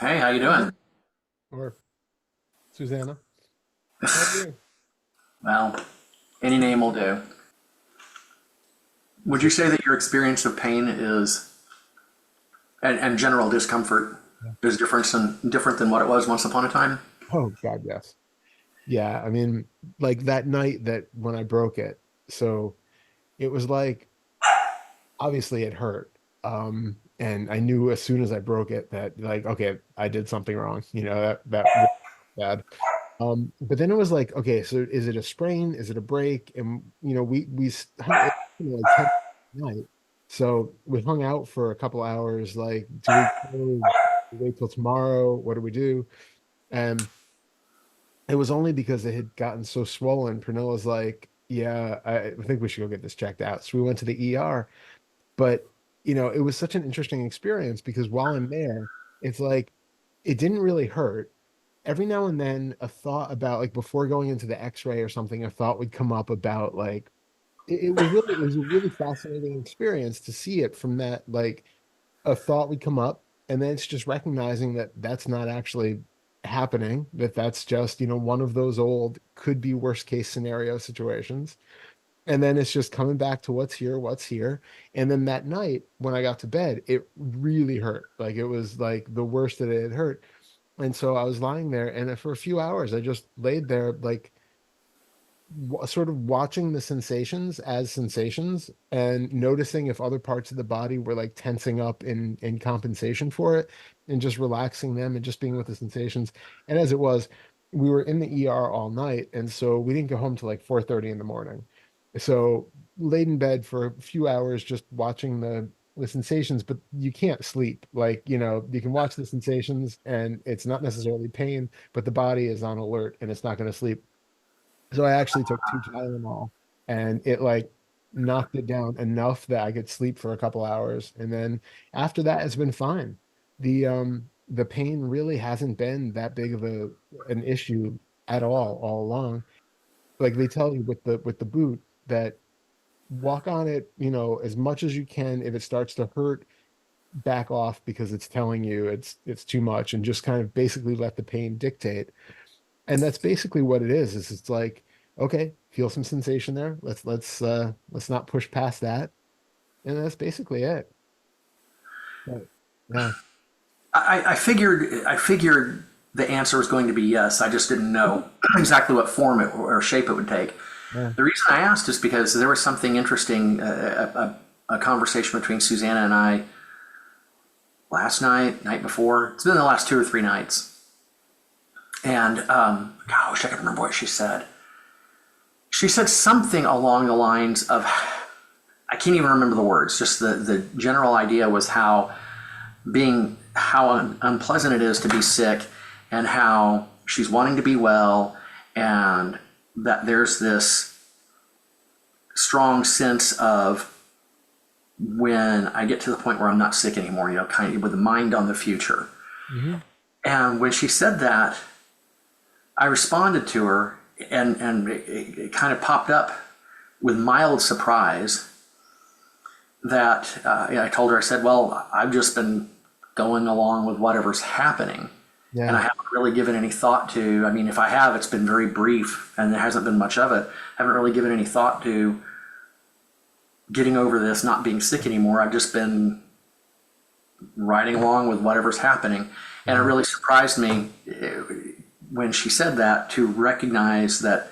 Hey, how you doing? Or Susanna. How are you? Well, any name will do. Would So, you say that your experience of pain is and general discomfort yeah. is different than what it was once upon a time? Oh God, yes. Yeah, I mean, like that night that when I broke it, so it was like obviously it hurt. And I knew as soon as I broke it that like, okay, I did something wrong, that was bad. But then it was like, okay, so is it a sprain? Is it a break? And hung it, like 10 at night. So we hung out for a couple hours, like, do we go wait till tomorrow? What do we do? And it was only because it had gotten so swollen. Pernille was like, yeah, I think we should go get this checked out. So we went to the ER, but it was such an interesting experience because while I'm there, it's like it didn't really hurt. Every now and then, a thought about like before going into the X-ray or something, a thought would come up about like it was a really fascinating experience to see it from that like a thought would come up, and then it's just recognizing that that's not actually happening, that that's just one of those old could be worst case scenario situations, and then it's just coming back to what's here. And then that night when I got to bed, it really hurt. Like it was like the worst that it had hurt. And so I was lying there, and for a few hours I just laid there like sort of watching the sensations as sensations and noticing if other parts of the body were like tensing up in compensation for it, and just relaxing them and just being with the sensations. And as it was, we were in the ER all night, and so we didn't go home till like 4:30 in the morning. So laid in bed for a few hours just watching the sensations, but you can't sleep. Like, you can watch the sensations and it's not necessarily pain, but the body is on alert and it's not going to sleep. So I actually took two Tylenol, and it like knocked it down enough that I could sleep for a couple hours. And then after that, it's been fine. The pain really hasn't been that big of an issue at all along. Like they tell you with the boot that walk on it, as much as you can. If it starts to hurt, back off because it's telling you it's too much, and just kind of basically let the pain dictate. And that's basically what it is it's like, okay, feel some sensation there, let's not push past that, and that's basically it. But yeah. I figured the answer was going to be yes. I just didn't know exactly what form it or shape it would take. Yeah. The reason I asked is because there was something interesting, a conversation between Susanna and I last night, night before. It's been the last 2 or 3 nights, and gosh, I can remember what she said. She said something along the lines of, I can't even remember the words. Just the general idea was how unpleasant it is to be sick, and how she's wanting to be well, and that there's this strong sense of when I get to the point where I'm not sick anymore, kind of with a mind on the future. Hmm. And when she said that, I responded to her, and it kind of popped up with mild surprise that I told her, I said, well, I've just been going along with whatever's happening. And Yeah. I haven't really given any thought to, I mean, if I have, it's been very brief and there hasn't been much of it. I haven't really given any thought to getting over this, not being sick anymore. I've just been riding along with whatever's happening. And it Yeah. really surprised me when she said that, to recognize that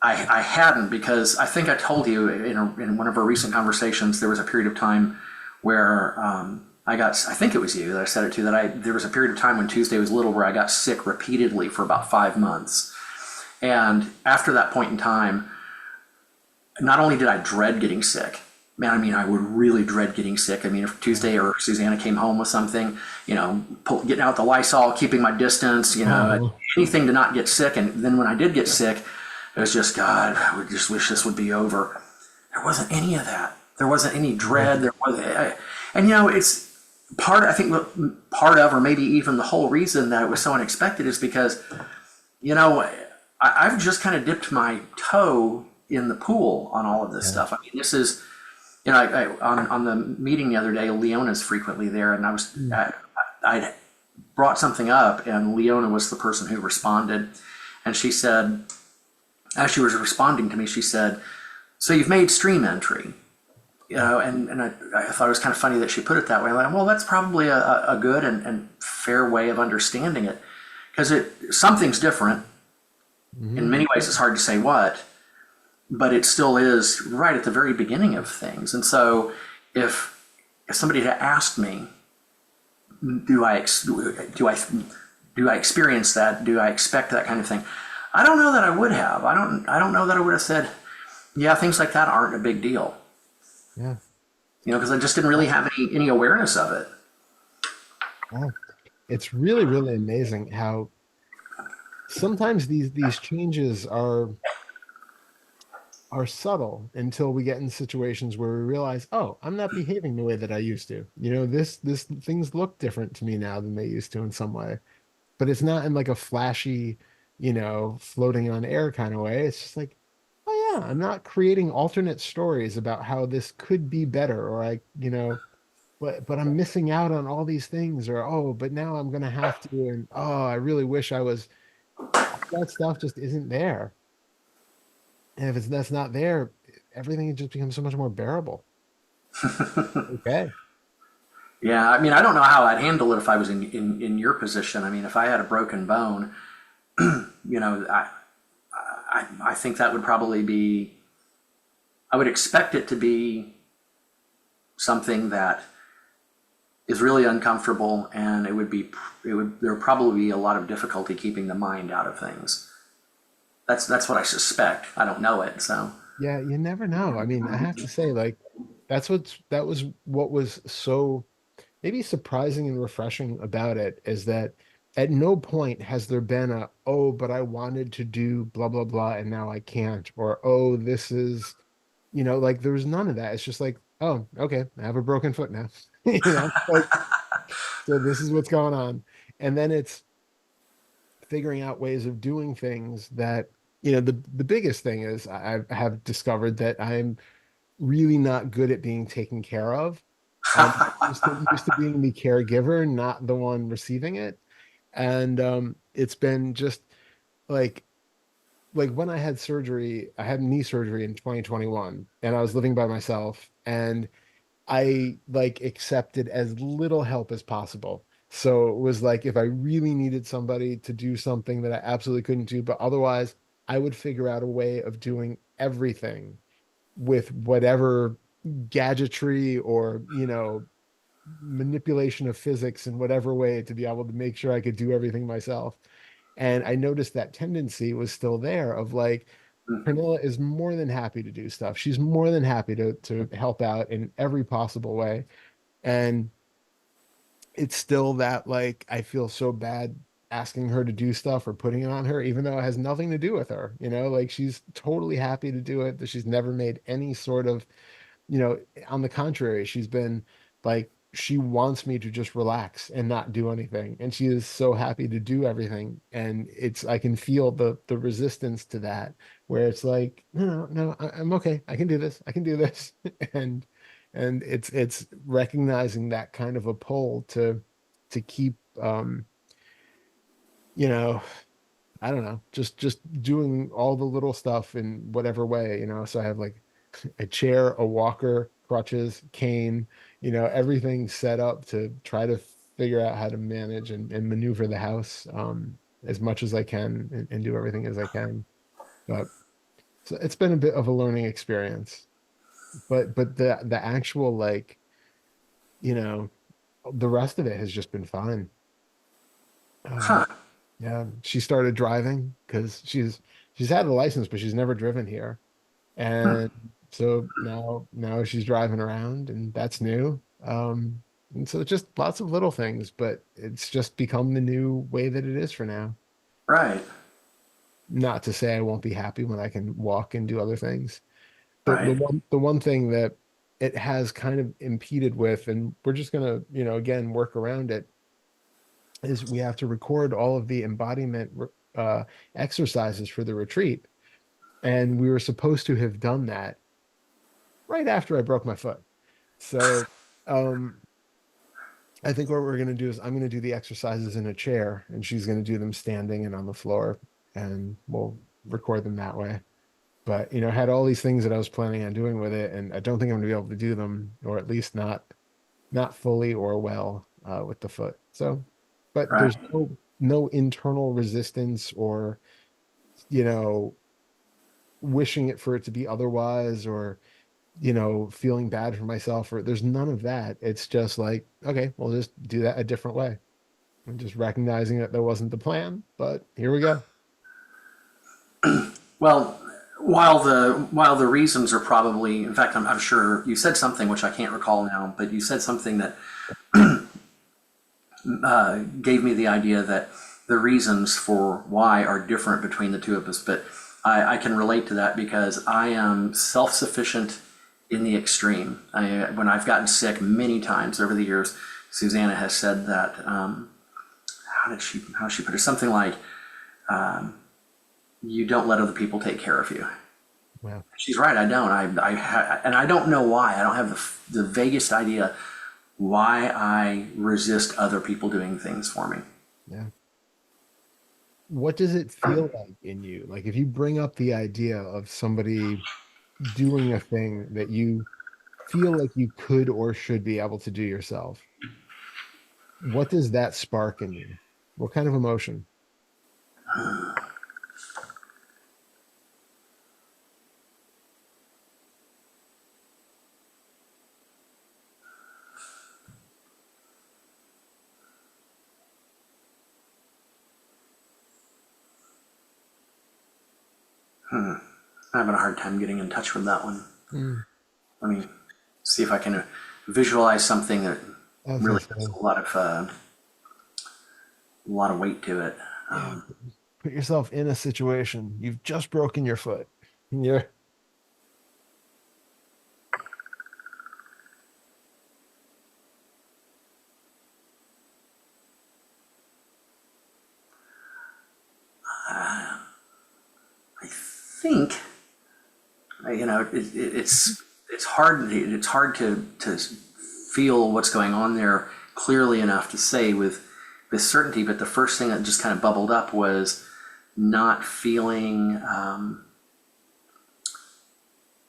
I hadn't, because I think I told you in one of our recent conversations, there was a period of time where I think it was you that I said it to, that there was a period of time when Tuesday was little where I got sick repeatedly for about 5 months. And after that point in time, not only did I dread getting sick, man, I mean, I would really dread getting sick. I mean, if Tuesday or Susanna came home with something, getting out the Lysol, keeping my distance, Oh, anything to not get sick. And then when I did get sick, it was just, God, I would just wish this would be over. There wasn't any of that. There wasn't any dread. There was, and it's I think part of, or maybe even the whole reason that it was so unexpected is because, I've just kind of dipped my toe in the pool on all of this yeah. stuff. I mean, this is, on the meeting the other day, Leona's frequently there, and Mm. I'd brought something up, and Leona was the person who responded. And she said, as she was responding to me, she said, "So you've made stream entry." And I thought it was kind of funny that she put it that way. I'm like, well, that's probably a good and fair way of understanding it, because something's different. In Hmm. many ways, it's hard to say what, but it still is right at the very beginning of things. And so, if somebody had asked me, do I do I experience that? Do I expect that kind of thing? I don't know that I would have. I don't know that I would have said, yeah, things like that aren't a big deal. Yeah. Because I just didn't really have any awareness of it. Yeah. It's really, really amazing how sometimes these changes are subtle until we get in situations where we realize, oh, I'm not behaving the way that I used to. This things look different to me now than they used to in some way. But it's not in like a flashy, floating on air kind of way. It's just like, oh yeah, I'm not creating alternate stories about how this could be better, or but I'm missing out on all these things, or oh, but now I'm gonna have to, and oh, I really wish I was. That stuff just isn't there. And if that's not there, everything just becomes so much more bearable. Okay. Yeah, I mean, I don't know how I'd handle it if I was in your position. I mean, if I had a broken bone, you know, I think that would probably be, I would expect it to be something that is really uncomfortable, and there would probably be a lot of difficulty keeping the mind out of things. That's what I suspect. I don't know it, so. Yeah, you never know. I mean, I have to say, like, that was what was so maybe surprising and refreshing about it is that at no point has there been a, oh, but I wanted to do blah blah blah and now I can't, or oh, this is, like there was none of that. It's just like, oh, okay, I have a broken foot now. Like, so this is what's going on. And then it's figuring out ways of doing things that, the biggest thing is I have discovered that I'm really not good at being taken care of. I'm used to being the caregiver, not the one receiving it. And it's been just like when I had surgery, I had knee surgery in 2021, and I was living by myself, and I like accepted as little help as possible. So it was like if I really needed somebody to do something that I absolutely couldn't do, but otherwise I would figure out a way of doing everything with whatever gadgetry or, manipulation of physics in whatever way to be able to make sure I could do everything myself. And I noticed that tendency was still there of like, Pernilla is more than happy to do stuff. She's more than happy to help out in every possible way. And it's still that like I feel so bad asking her to do stuff or putting it on her, even though it has nothing to do with her. Like she's totally happy to do it, that she's never made any sort of, on the contrary, she's been like, she wants me to just relax and not do anything. And she is so happy to do everything. And I can feel the resistance to that, where it's like, no, no, I'm okay. I can do this. I can do this. And it's recognizing that kind of a pull to keep you know, I don't know, just doing all the little stuff in whatever way, So I have like a chair, a walker, crutches, cane, everything set up to try to figure out how to manage and maneuver the house as much as I can and do everything as I can. But so it's been a bit of a learning experience. But the actual like, you know, the rest of it has just been fun. Um, Huh. yeah, she started driving because she's had a license, but she's never driven here. And so now she's driving around and that's new. And so it's just lots of little things, but it's just become the new way that it is for now. Right. Not to say I won't be happy when I can walk and do other things. The Right. one thing that it has kind of impeded with, and we're just gonna, again, work around it, is we have to record all of the embodiment uh, exercises for the retreat. And we were supposed to have done that right after I broke my foot. So, um, I think what we're going to do is I'm going to do the exercises in a chair and she's going to do them standing and on the floor, and we'll record them that way. But, I had all these things that I was planning on doing with it, and I don't think I'm going to be able to do them, or at least not fully or well with the foot. So, but Right. there's no internal resistance or, you know, wishing it for it to be otherwise, or feeling bad for myself, or there's none of that. It's just like, okay, we'll just do that a different way. And just recognizing that that wasn't the plan, but here we go. Well, while the reasons are probably, in fact, I'm sure you said something which I can't recall now, but you said something that gave me the idea that the reasons for why are different between the two of us. But I can relate to that because I am self-sufficient in the extreme. When I've gotten sick many times over the years, Susanna has said that. How did she put it? Something like, "You don't let other people take care of you." Well, She's right. I don't. And I don't know why. I don't have the vaguest idea why I resist other people doing things for me. yeah. What does it feel like in you? Like if you bring up the idea of somebody doing a thing that you feel like you could or should be able to do yourself, what does that spark in you? What kind of emotion? I'm having a hard time getting in touch with that one. Mm. Let me see if I can visualize something that I was gonna really has say, a lot of weight to it. yeah, put yourself in a situation. You've just broken your foot. Yeah. I think it's hard to feel what's going on there clearly enough to say with certainty. But the first thing that just kind of bubbled up was not feeling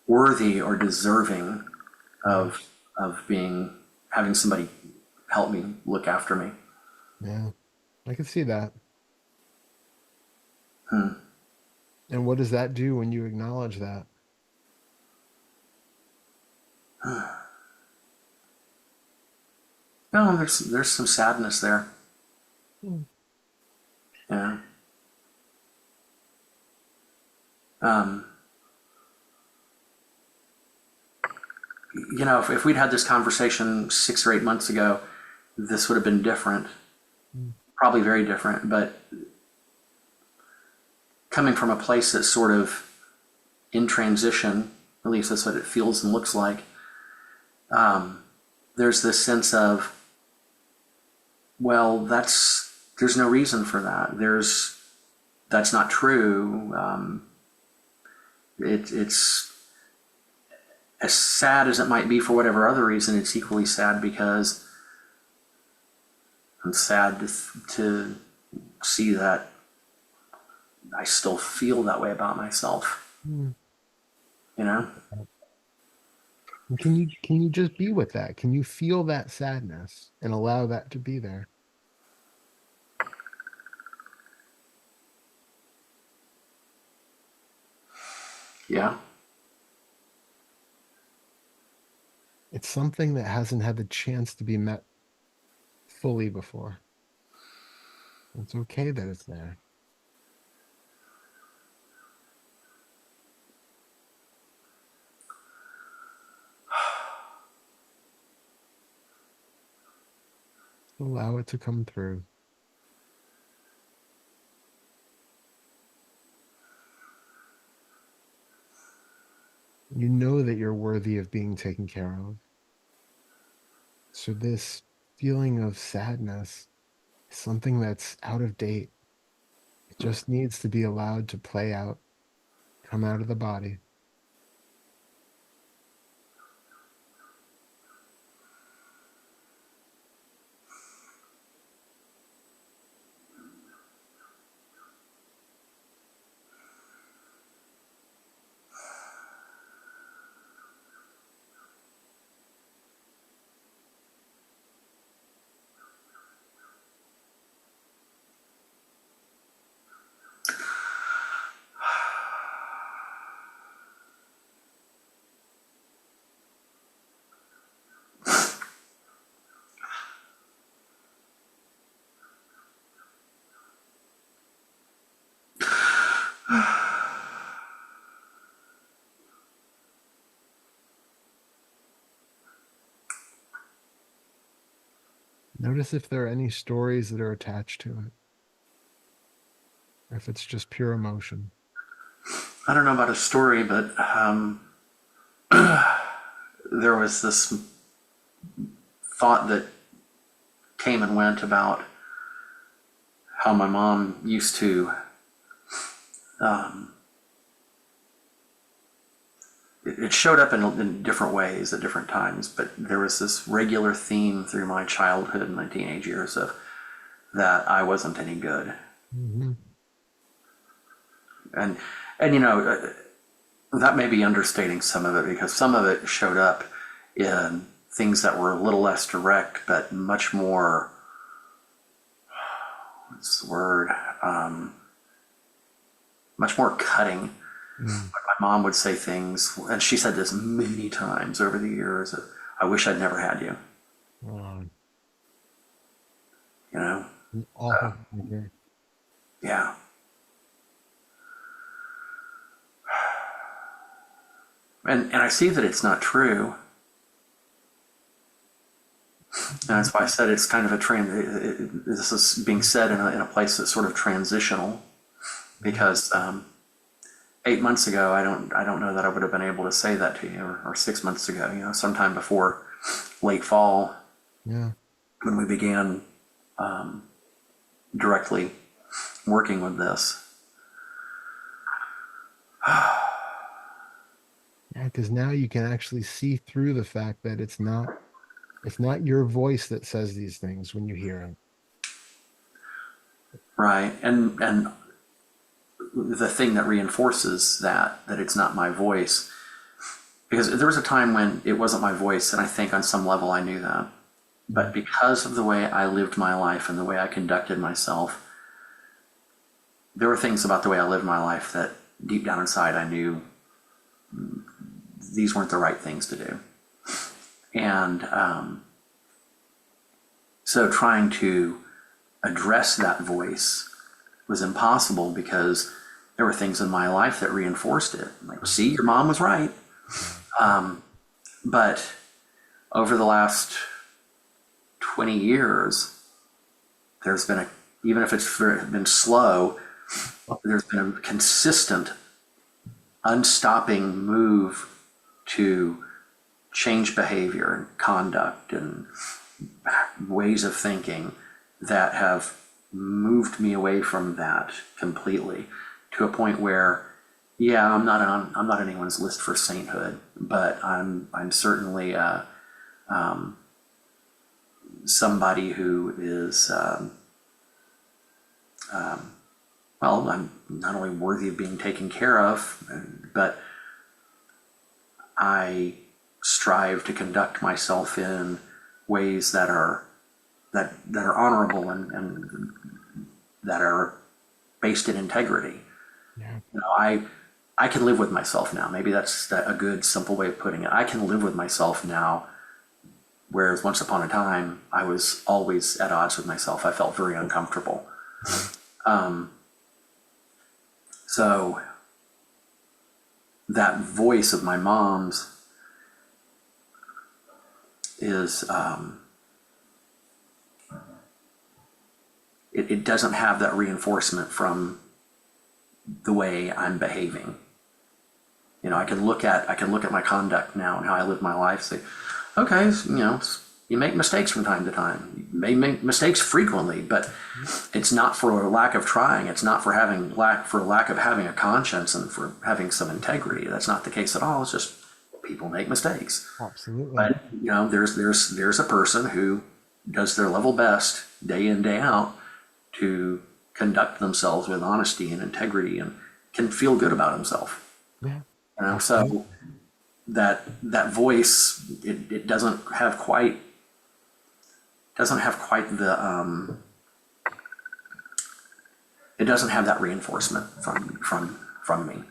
worthy or deserving Yeah. of being having somebody help me look after me. Yeah. I can see that. Hmm. And what does that do when you acknowledge that? No, there's some sadness there. Mm. Yeah. Um, if we'd had this conversation 6 or 8 months ago, this would have been different, Mm. probably very different. But coming from a place that's sort of in transition, at least that's what it feels and looks like, there's this sense of, well, there's no reason for that. That's not true. It's as sad as it might be for whatever other reason. It's equally sad because I'm sad to see that I still feel that way about myself. Mm. You know? And can you just be with that? Can you feel that sadness and allow that to be there? Yeah. It's something that hasn't had the chance to be met fully before. It's okay that it's there. Allow it to come through. You know that you're worthy of being taken care of. So this feeling of sadness is something that's out of date. It just needs to be allowed to play out, come out of the body. Notice if there are any stories that are attached to it, or if it's just pure emotion. I don't know about a story, but there was this thought that came and went about how my mom used to it showed up in different ways at different times, but there was this regular theme through my childhood and my teenage years of that I wasn't any good. Hmm. And and that may be understating some of it, because some of it showed up in things that were a little less direct, but much more, what's the word? Much more cutting. Mm. My mom would say things, and she said this many times over the years, I wish I'd never had you, Oh, you know? awful. Okay. Yeah. And I see that it's not true. And that's why I said it's kind of this is being said in a place that's sort of transitional, because 8 months ago, I don't know that I would have been able to say that to you, or 6 months ago, sometime before late fall, Yeah. when we began directly working with this. Yeah, because now you can actually see through the fact that it's not your voice that says these things when you hear them. Right. And the thing that reinforces that it's not my voice, because there was a time when it wasn't my voice, and I think on some level I knew that. But because of the way I lived my life and the way I conducted myself, there were things about the way I lived my life that deep down inside I knew these weren't the right things to do. And so trying to address that voice was impossible, because there were things in my life that reinforced it. Like, see, your mom was right. But over the last 20 years, there's been even if it's been slow, there's been a consistent, unstopping move to change behavior and conduct and ways of thinking that have moved me away from that completely, to a point where, yeah, I'm not anyone's list for sainthood, but I'm certainly somebody who is well, I'm not only worthy of being taken care of, but I strive to conduct myself in ways that are honorable, and that are based in integrity. Yeah. I can live with myself now. Maybe that's a good, simple way of putting it. I can live with myself now, whereas once upon a time, I was always at odds with myself. I felt very uncomfortable. So that voice of my mom's is, it doesn't have that reinforcement from the way I'm behaving. I can look at my conduct now and how I live my life. Say, okay, you make mistakes from time to time. You may make mistakes frequently, but it's not for a lack of trying. It's not for lack of having a conscience and for having some integrity. That's not the case at all. It's just people make mistakes. Absolutely. But there's a person who does their level best day in, day out to conduct themselves with honesty and integrity, and can feel good about himself. Yeah. So that voice, it doesn't have quite the it doesn't have that reinforcement from me.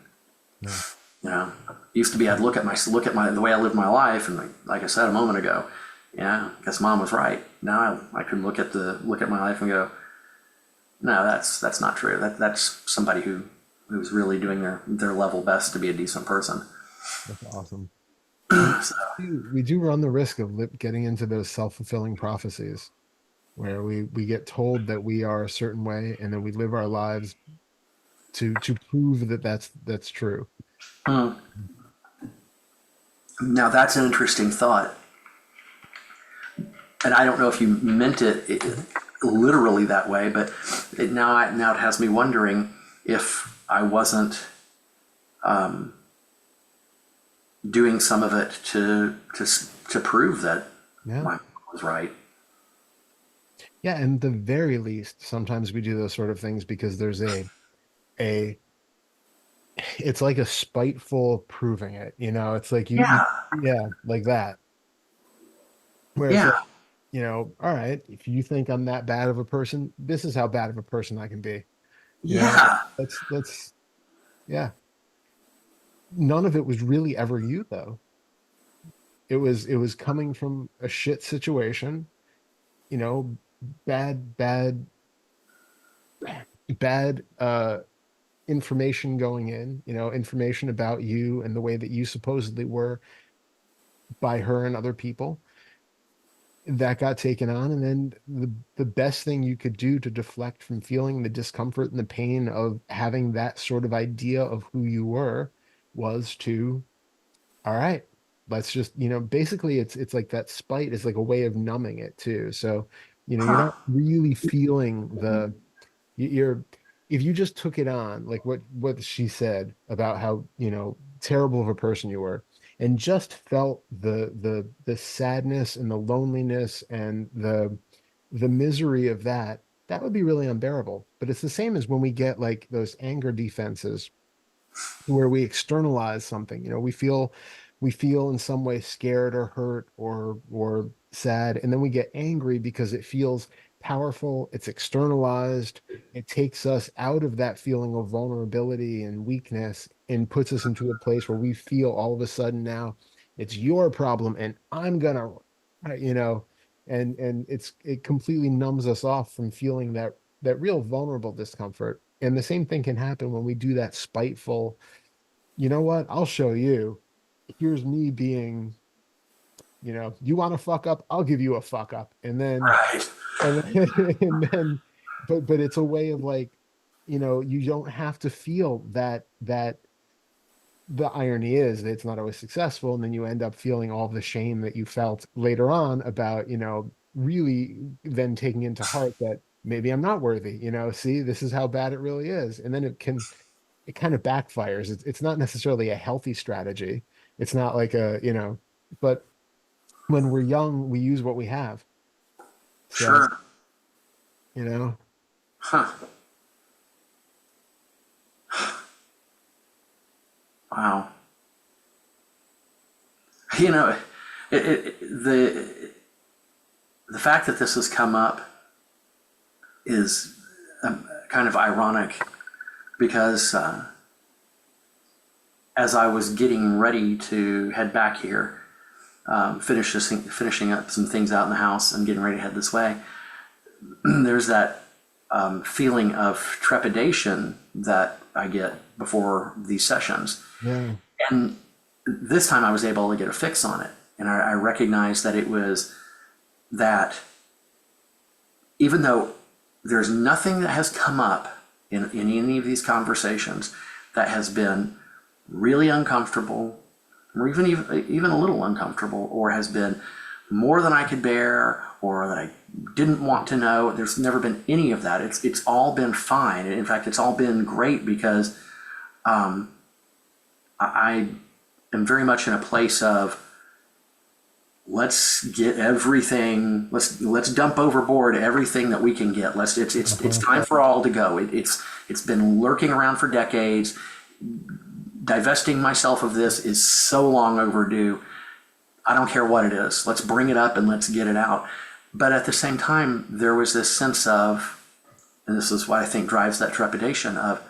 Yeah. Used to be, I'd look at the way I lived my life, and like I said a moment ago, yeah, I guess mom was right. Now I can look at my life and go, no, that's not true. That's somebody who's really doing their level best to be a decent person. That's awesome. So, We do run the risk of getting into those self-fulfilling prophecies. where we get told that we are a certain way, and then we live our lives to prove that that's true. Hmm. Now that's an interesting thought, and I don't know if you meant it literally that way, but now it has me wondering if I wasn't doing some of it to prove that Yeah. my mom was right. Yeah, and the very least, sometimes we do those sort of things because there's a it's like a spiteful proving it, you know, it's like you Yeah, yeah, like that. Where it's like, yeah, you know, all right, if you think I'm that bad of a person, this is how bad of a person I can be. You know, yeah, let's yeah. None of it was really ever you though. It was coming from a shit situation, you know, bad, bad, bad information going in, you know, information about you and the way that you supposedly were by her and other people that got taken on. And then the best thing you could do to deflect from feeling the discomfort and the pain of having that sort of idea of who you were was to, all right, let's just, you know, basically it's like that spite is like a way of numbing it too. So, you know, you're huh, not really feeling you're if you just took it on like what she said about how, you know, terrible of a person you were, and just felt the sadness and the loneliness and the misery of that, that would be really unbearable. But it's the same as when we get like those anger defenses where we externalize something. You know, we feel in some way scared or hurt or sad, and then we get angry because it feels powerful, it's externalized, it takes us out of that feeling of vulnerability and weakness and puts us into a place where we feel all of a sudden now it's your problem and I'm gonna, you know, and it completely numbs us off from feeling that real vulnerable discomfort. And the same thing can happen when we do that spiteful, you know what? I'll show you. Here's me being, you know, you want to fuck up? I'll give you a fuck up. right. And then, and then, but it's a way of like, you know, you don't have to feel that the irony is that it's not always successful. And then you end up feeling all the shame that you felt later on about, you know, really then taking into heart that maybe I'm not worthy, you know, see, this is how bad it really is. And then it kind of backfires. It's not necessarily a healthy strategy. It's not like a, you know, but when we're young, we use what we have. So, Sure. you know, Huh. Wow. You know, the fact that this has come up is kind of ironic because as I was getting ready to head back here, finishing up some things out in the house and getting ready to head this way, there's that feeling of trepidation that I get before these sessions. yeah, And this time I was able to get a fix on it. And I recognized that it was that even though there's nothing that has come up in any of these conversations that has been really uncomfortable, or even a little uncomfortable, or has been more than I could bear, or that I didn't want to know. There's never been any of that. It's all been fine. In fact, it's all been great because I am very much in a place of let's get everything. Let's dump overboard everything that we can get. It's uh-huh, time for all to go. It's been lurking around for decades. Divesting myself of this is so long overdue. I don't care what it is. Let's bring it up and let's get it out. But at the same time, there was this sense of, and this is what I think drives that trepidation of,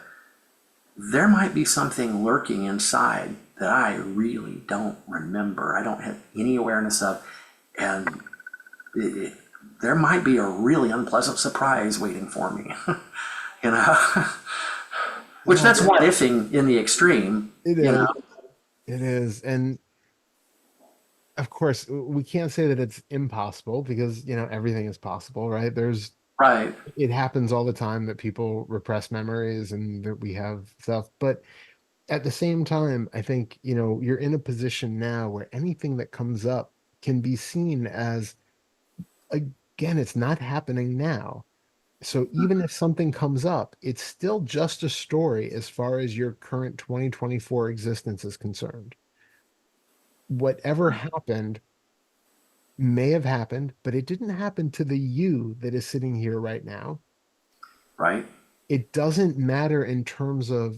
there might be something lurking inside that I really don't remember. I don't have any awareness of. And it, there might be a really unpleasant surprise waiting for me. You know, which yeah, that's what ifing in the extreme, it you is, know. it is, and of course, we can't say that it's impossible because, everything is possible, right? Right, It happens all the time that people repress memories and that we have stuff. But at the same time, I think, you're in a position now where anything that comes up can be seen as, again, it's not happening now. So even if something comes up, it's still just a story as far as your current 2024 existence is concerned. Whatever happened may have happened, but it didn't happen to the you that is sitting here right now. right, It doesn't matter in terms of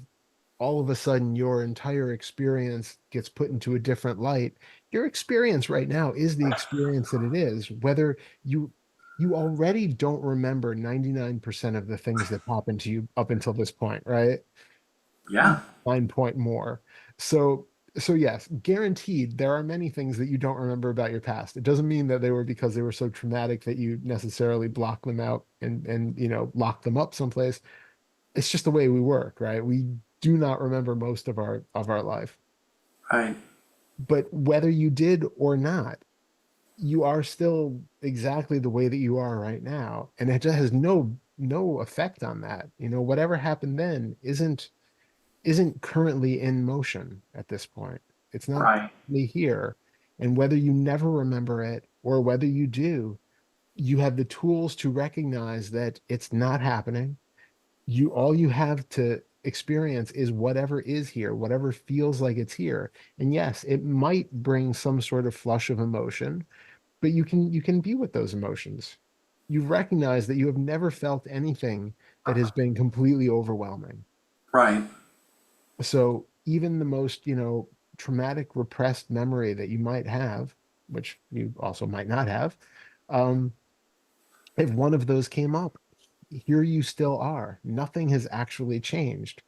all of a sudden your entire experience gets put into a different light. Your experience right now is the experience that it is, whether you you already don't remember 99% of the things that happened to you up until this point, right? yeah, 9 point more. So so yes, guaranteed there are many things that you don't remember about your past. It doesn't mean that they were because they were so traumatic that you necessarily block them out and lock them up someplace. It's just the way we work, right? We do not remember most of our life. right, But whether you did or not, you are still exactly the way that you are right now. And it just has no effect on that. Whatever happened then isn't currently in motion at this point. It's not right, currently here. And whether you never remember it or whether you do, you have the tools to recognize that it's not happening. All you have to experience is whatever is here, whatever feels like it's here. And yes, it might bring some sort of flush of emotion, but you can be with those emotions. You recognize that you have never felt anything that has been completely overwhelming. right, So even the most, traumatic repressed memory that you might have, which you also might not have, um, if one of those came up, here you still are. Nothing has actually changed.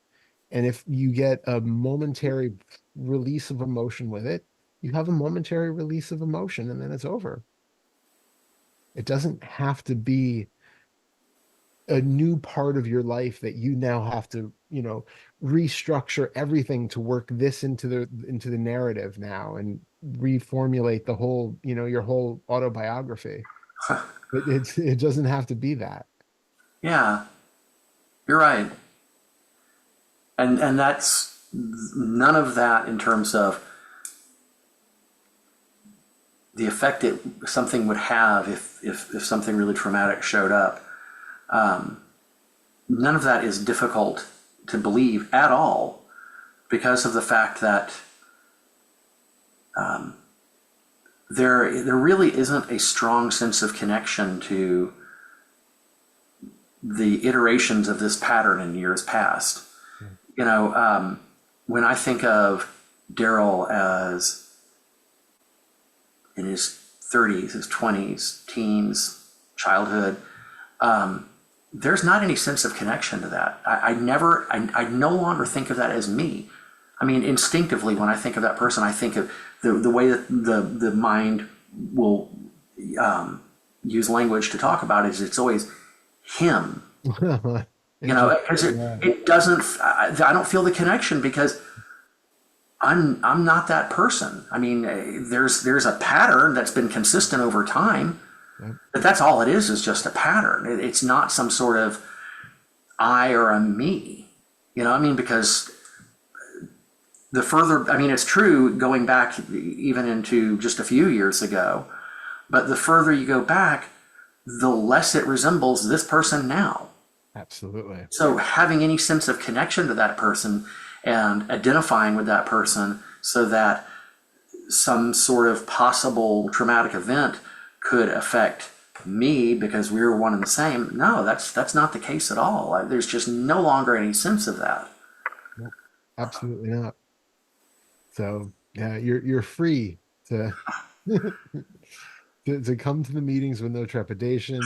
And if you get a momentary release of emotion with it, you have a momentary release of emotion and then it's over. It doesn't have to be a new part of your life that you now have to, restructure everything to work this into the narrative now and reformulate the whole, your whole autobiography. It doesn't have to be that. yeah, you're right. And that's none of that in terms of the effect that something would have if something really traumatic showed up. None of that is difficult to believe at all because of the fact that there really isn't a strong sense of connection to the iterations of this pattern in years past. When I think of Darrell as in his 30s, his 20s, teens, childhood, there's not any sense of connection to that. I no longer think of that as me. I mean, instinctively, when I think of that person, I think of the way that the mind will use language to talk about it is it's always him. Because Yeah. it doesn't. I don't feel the connection because I'm not that person. I mean, there's a pattern that's been consistent over time, Yeah. but that's all it is just a pattern. It's not some sort of I or a me. I mean, because the further, I mean, it's true going back even into just a few years ago, but the further you go back, the less it resembles this person now. Absolutely. So having any sense of connection to that person and identifying with that person so that some sort of possible traumatic event could affect me because we were one and the same. No, that's not the case at all. There's just no longer any sense of that. Nope. Absolutely not. So yeah, you're free to to come to the meetings with no trepidation.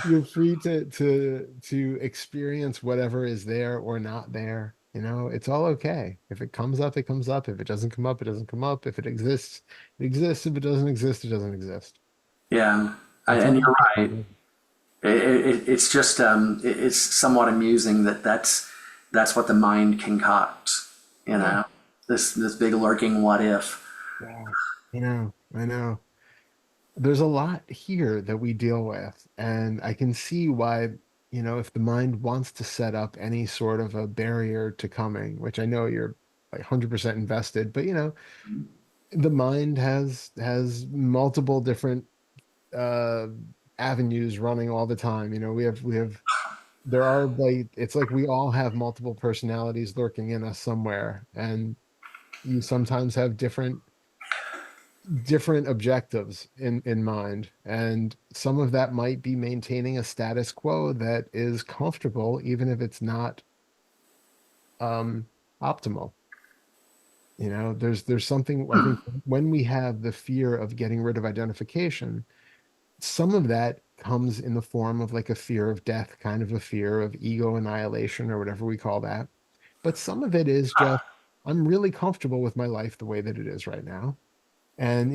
You're free to experience whatever is there or not there. It's all okay. If it comes up, it comes up. If it doesn't come up, it doesn't come up. If it exists, it exists. If it doesn't exist, it doesn't exist. Yeah, That's and all. you're right. It's just it's somewhat amusing that that's what the mind concocts. Yeah. This big lurking what if. Yeah. I know. There's a lot here that we deal with, and I can see why, if the mind wants to set up any sort of a barrier to coming, which I know you're like 100% invested, but the mind has multiple different uh avenues running all the time. We have there are like it's like we all have multiple personalities lurking in us somewhere, and you sometimes have different objectives in mind, and some of that might be maintaining a status quo that is comfortable even if it's not um optimal. There's something I think when we have the fear of getting rid of identification, some of that comes in the form of like a fear of death, kind of a fear of ego annihilation or whatever we call that. But some of it is just, I'm really comfortable with my life the way that it is right now. And,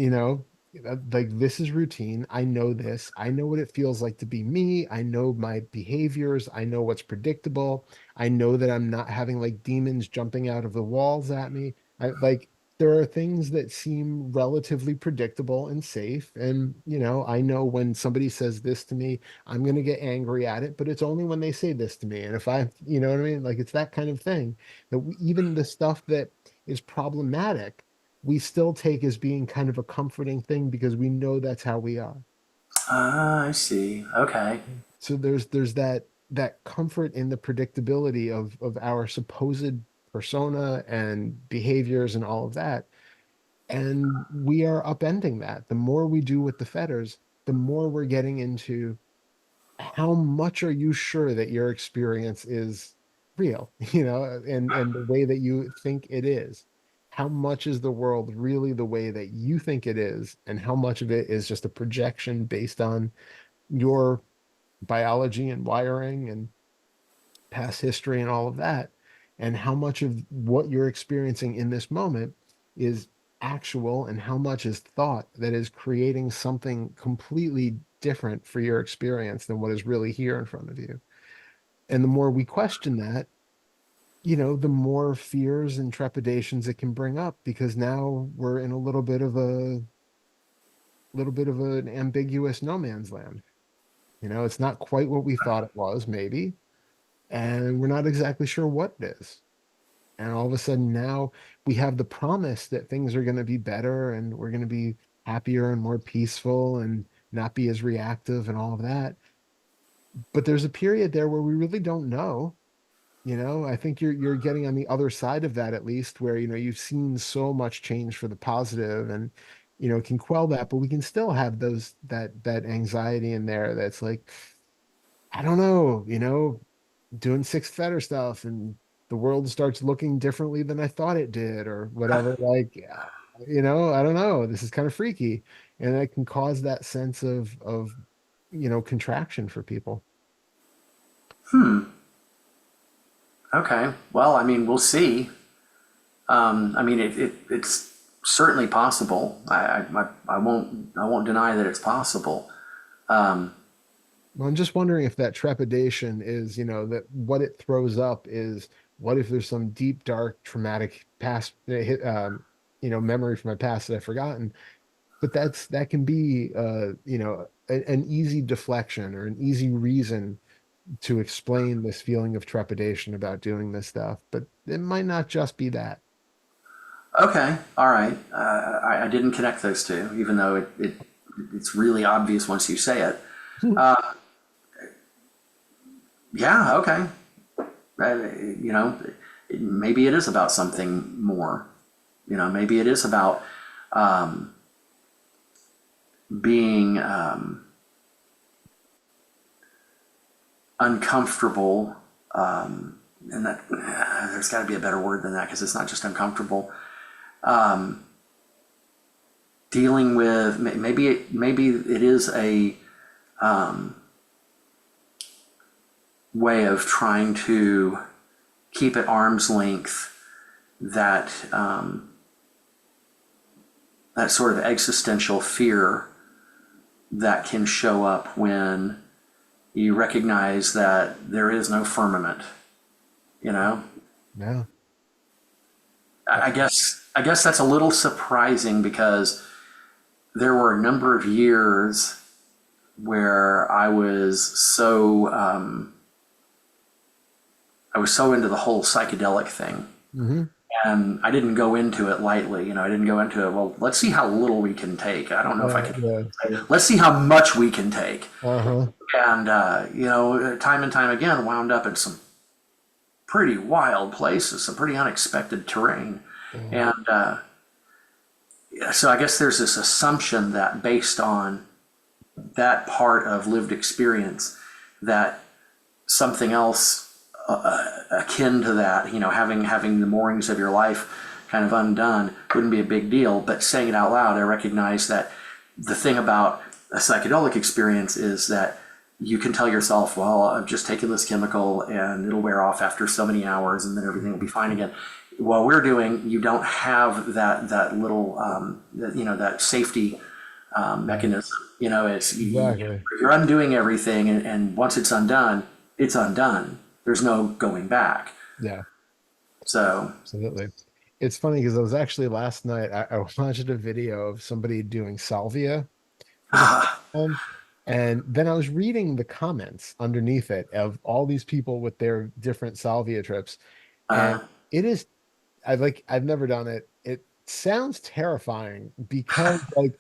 like this is routine. I know this. I know what it feels like to be me. I know my behaviors. I know what's predictable. I know that I'm not having like demons jumping out of the walls at me. There are things that seem relatively predictable and safe. And, I know when somebody says this to me, I'm going to get angry at it, but it's only when they say this to me. And if I, you know what I mean? Like it's that kind of thing that even the stuff that is problematic we still take as being kind of a comforting thing because we know that's how we are. Ah, I see. Okay. So there's that comfort in the predictability of our supposed persona and behaviors and all of that. And we are upending that. The more we do with the fetters, the more we're getting into how much are you sure that your experience is real, and the way that you think it is? How much is the world really the way that you think it is, and how much of it is just a projection based on your biology and wiring and past history and all of that? And how much of what you're experiencing in this moment is actual, and how much is thought that is creating something completely different for your experience than what is really here in front of you? And the more we question that, the more fears and trepidations it can bring up because now we're in a little bit of an ambiguous no man's land. It's not quite what we thought it was, maybe, and we're not exactly sure what it is. And all of a sudden now we have the promise that things are going to be better and we're going to be happier and more peaceful and not be as reactive and all of that. But there's a period there where we really don't know. I think you're getting on the other side of that at least, where you've seen so much change for the positive and can quell that, but we can still have that anxiety in there that's like, I don't know, doing six fetter stuff and the world starts looking differently than I thought it did or whatever. Like, I don't know. This is kind of freaky. And it can cause that sense of, contraction for people. Okay. Well, I mean, we'll see. I mean, it's certainly possible. I won't deny that it's possible. Well, I'm just wondering if that trepidation is, that what it throws up is what if there's some deep, dark, traumatic past, memory from my past that I've forgotten. But that can be, an easy deflection or an easy reason to explain this feeling of trepidation about doing this stuff. But it might not just be that. Okay. All right. I didn't connect those two, even though it's really obvious once you say it. Yeah. Okay. You know, maybe it is about something more. Maybe it is about being uncomfortable, and that there's got to be a better word than that because it's not just uncomfortable. Dealing with maybe it is a way of trying to keep at arm's length that that sort of existential fear that can show up when you recognize that there is no firmament. You know, Yeah. I guess that's a little surprising because there were a number of years where I was so into the whole psychedelic thing. Hmm. And I didn't go into it lightly. I didn't go into it, well, let's see how little we can take. I don't know if I can. Yeah. Let's see how much we can take. Uh-huh. And, time and time again, wound up in some pretty wild places, some pretty unexpected terrain. Yeah. And so I guess there's this assumption that based on that part of lived experience, that something else akin to that, having the moorings of your life kind of undone wouldn't be a big deal. But saying it out loud, I recognize that the thing about a psychedelic experience is that you can tell yourself, well, I've just taken this chemical and it'll wear off after so many hours and then everything will be fine again. While we're doing, you don't have that little, that safety mechanism. Exactly. You're undoing everything, and once it's undone, it's undone. There's no going back. Yeah, So, absolutely. It's funny because I was actually last night, I watched a video of somebody doing salvia for the first time. And then I was reading the comments underneath it of all these people with their different salvia trips. And uh, it is, I've never done it. It sounds terrifying because like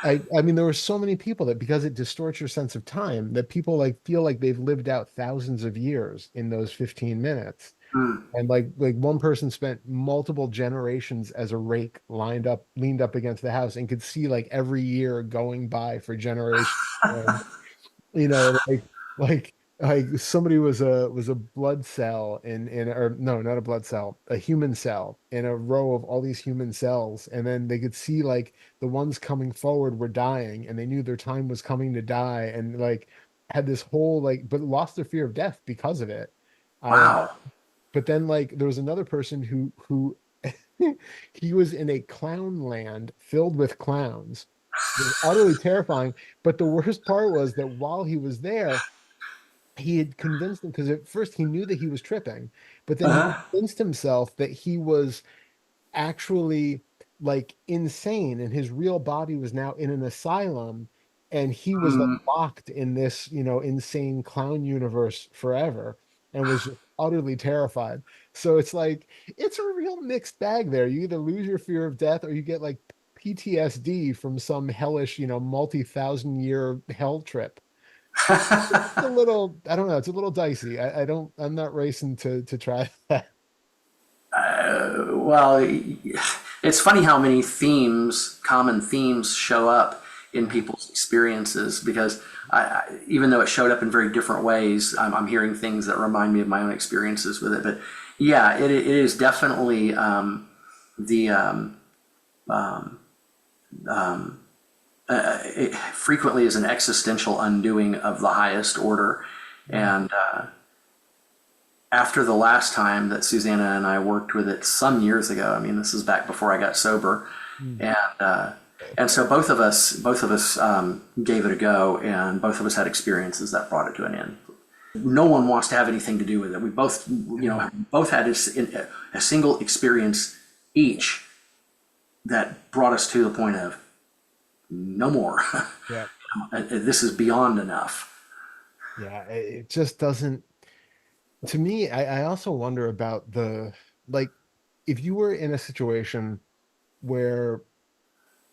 I mean there were so many people that because it distorts your sense of time that people like feel like they've lived out thousands of years in those 15 minutes. mm, And like one person spent multiple generations as a rake leaned up against the house and could see like every year going by for generations. And you know, like somebody was a blood cell in or no, not a blood cell, a human cell in a row of all these human cells, and then they could see like the ones coming forward were dying, and they knew their time was coming to die, and like had this whole like, but lost their fear of death because of it. wow. But then like there was another person who he was in a clown land filled with clowns. It was utterly terrifying. But the worst part was that while he was there, he had convinced him because at first he knew that he was tripping, but then he Uh-huh. convinced himself that he was actually like insane and his real body was now in an asylum and he was like Mm. locked in this, insane clown universe forever and was just utterly terrified. So it's like it's a real mixed bag there. You either lose your fear of death or you get like PTSD from some hellish, multi-thousand year hell trip. It's a little, I don't know, it's a little dicey. I'm not racing to try that. Well, it's funny how many common themes, show up in people's experiences because even though it showed up in very different ways, I'm hearing things that remind me of my own experiences with it. But yeah, it is definitely the it frequently is an existential undoing of the highest order. And after the last time that Susanna and I worked with it some years ago, I mean, this is back before I got sober, Mm. and so both of us gave it a go, and both of us had experiences that brought it to an end. No one wants to have anything to do with it. We both, both had a single experience each that brought us to the point of no more. Yeah. This is beyond enough. Yeah. It just doesn't, to me, I also wonder about like, if you were in a situation where,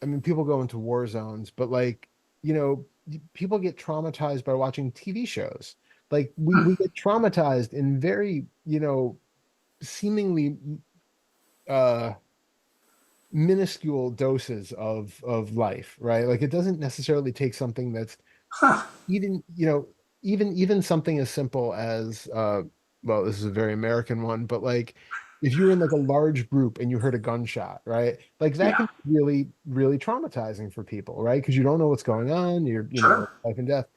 I mean, people go into war zones, but like, people get traumatized by watching TV shows. Like we get traumatized in very, seemingly uh minuscule doses of life, right? Like it doesn't necessarily take something that's Huh. even, even something as simple as well, this is a very American one, but like if you were in like a large group and you heard a gunshot, right? Like that Yeah. can be really, really traumatizing for people, right? Because you don't know what's going on, you're, Sure. life and death.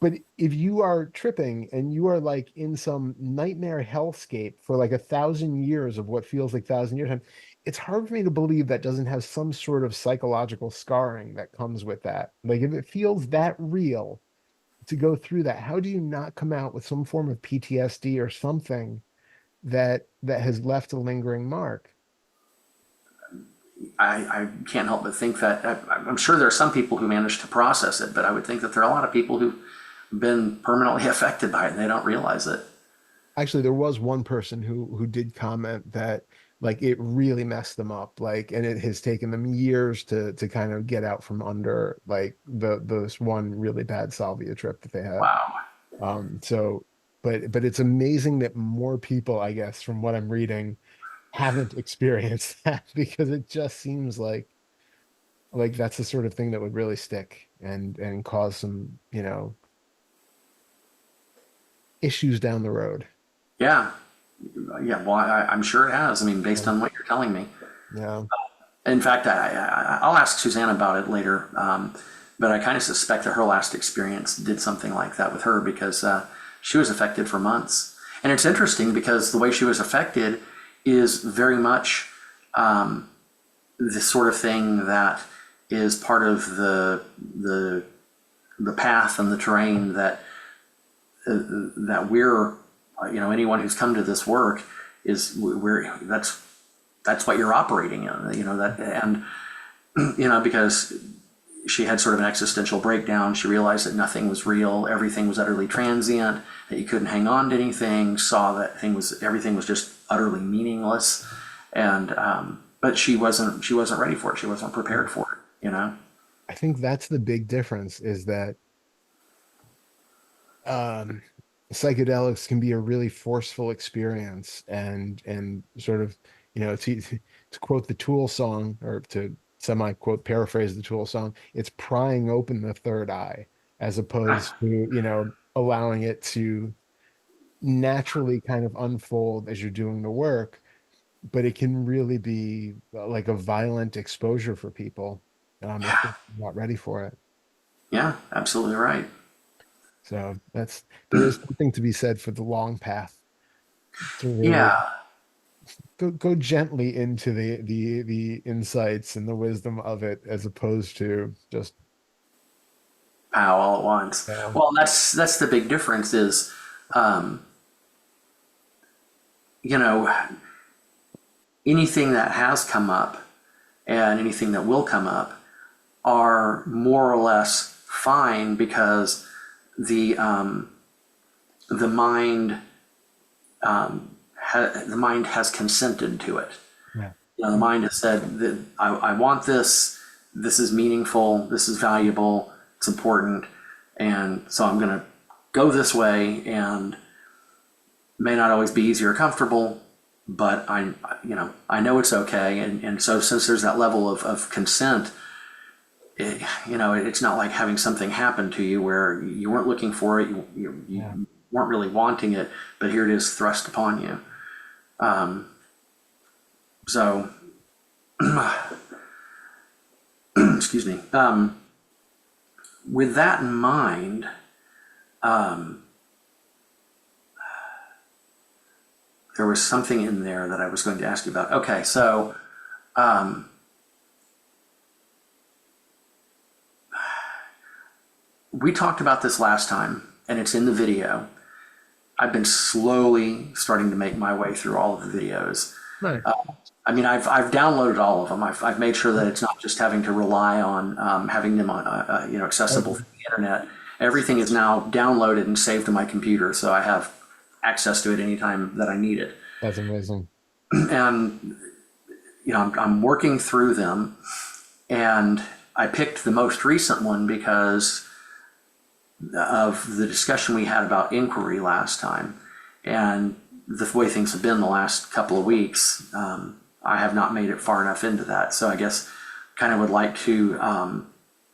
But if you are tripping and you are like in some nightmare hellscape for like 1,000 years of what feels like 1,000 years time, it's hard for me to believe that doesn't have some sort of psychological scarring that comes with that. Like if it feels that real to go through that, how do you not come out with some form of PTSD or something that has left a lingering mark? I can't help but think that I'm sure there are some people who manage to process it, but I would think that there are a lot of people who've been permanently affected by it and they don't realize it. Actually, there was one person who did comment that like it really messed them up, like, and it has taken them years to kind of get out from under like this one really bad salvia trip that they had. Wow. So, but it's amazing that more people, I guess, from what I'm reading, haven't experienced that because it just seems like that's the sort of thing that would really stick and cause some, issues down the road. Yeah. Yeah. Well, I'm sure it has. I mean, based on what you're telling me. Yeah. In fact, I'll ask Suzanne about it later, but I kind of suspect that her last experience did something like that with her because she was affected for months. And it's interesting because the way she was affected is very much the sort of thing that is part of the path and the terrain that we're, anyone who's come to this work is that's what you're operating in, because she had sort of an existential breakdown. She realized that nothing was real, everything was utterly transient, that you couldn't hang on to anything, saw that everything was just utterly meaningless, and but she wasn't ready for it. She wasn't prepared for it. I think that's the big difference is that um psychedelics can be a really forceful experience and sort of, to quote the Tool song or to semi quote paraphrase the Tool song, it's prying open the third eye as opposed to, allowing it to naturally kind of unfold as you're doing the work, but it can really be like a violent exposure for people if they're not ready for it. Yeah, absolutely right. So there is something to be said for the long path to really Yeah. go gently into the insights and the wisdom of it as opposed to just Pow all at once. uh, Well, that's the big difference is, um, you know, anything that has come up and anything that will come up are more or less fine because the um, the mind the mind has consented to it. yeah. The mind has said that I want this. This is meaningful. This is valuable. It's important, and so I'm going to go this way. And may not always be easy or comfortable, but I know it's okay. And so since there's that level of consent, it's not like having something happen to you where you weren't looking for it, Yeah. you weren't really wanting it, but here it is thrust upon you. So, excuse me. With that in mind, there was something in there that I was going to ask you about. Okay, so we talked about this last time, and it's in the video. I've been slowly starting to make my way through all of the videos. Right. I mean, I've downloaded all of them. I've made sure that it's not just having to rely on having them on accessible through the internet. Everything is now downloaded and saved to my computer, so I have access to it anytime that I need it. That's amazing. And I'm working through them, and I picked the most recent one because of the discussion we had about inquiry last time, and the way things have been the last couple of weeks. I have not made it far enough into that, so I guess kind of would like to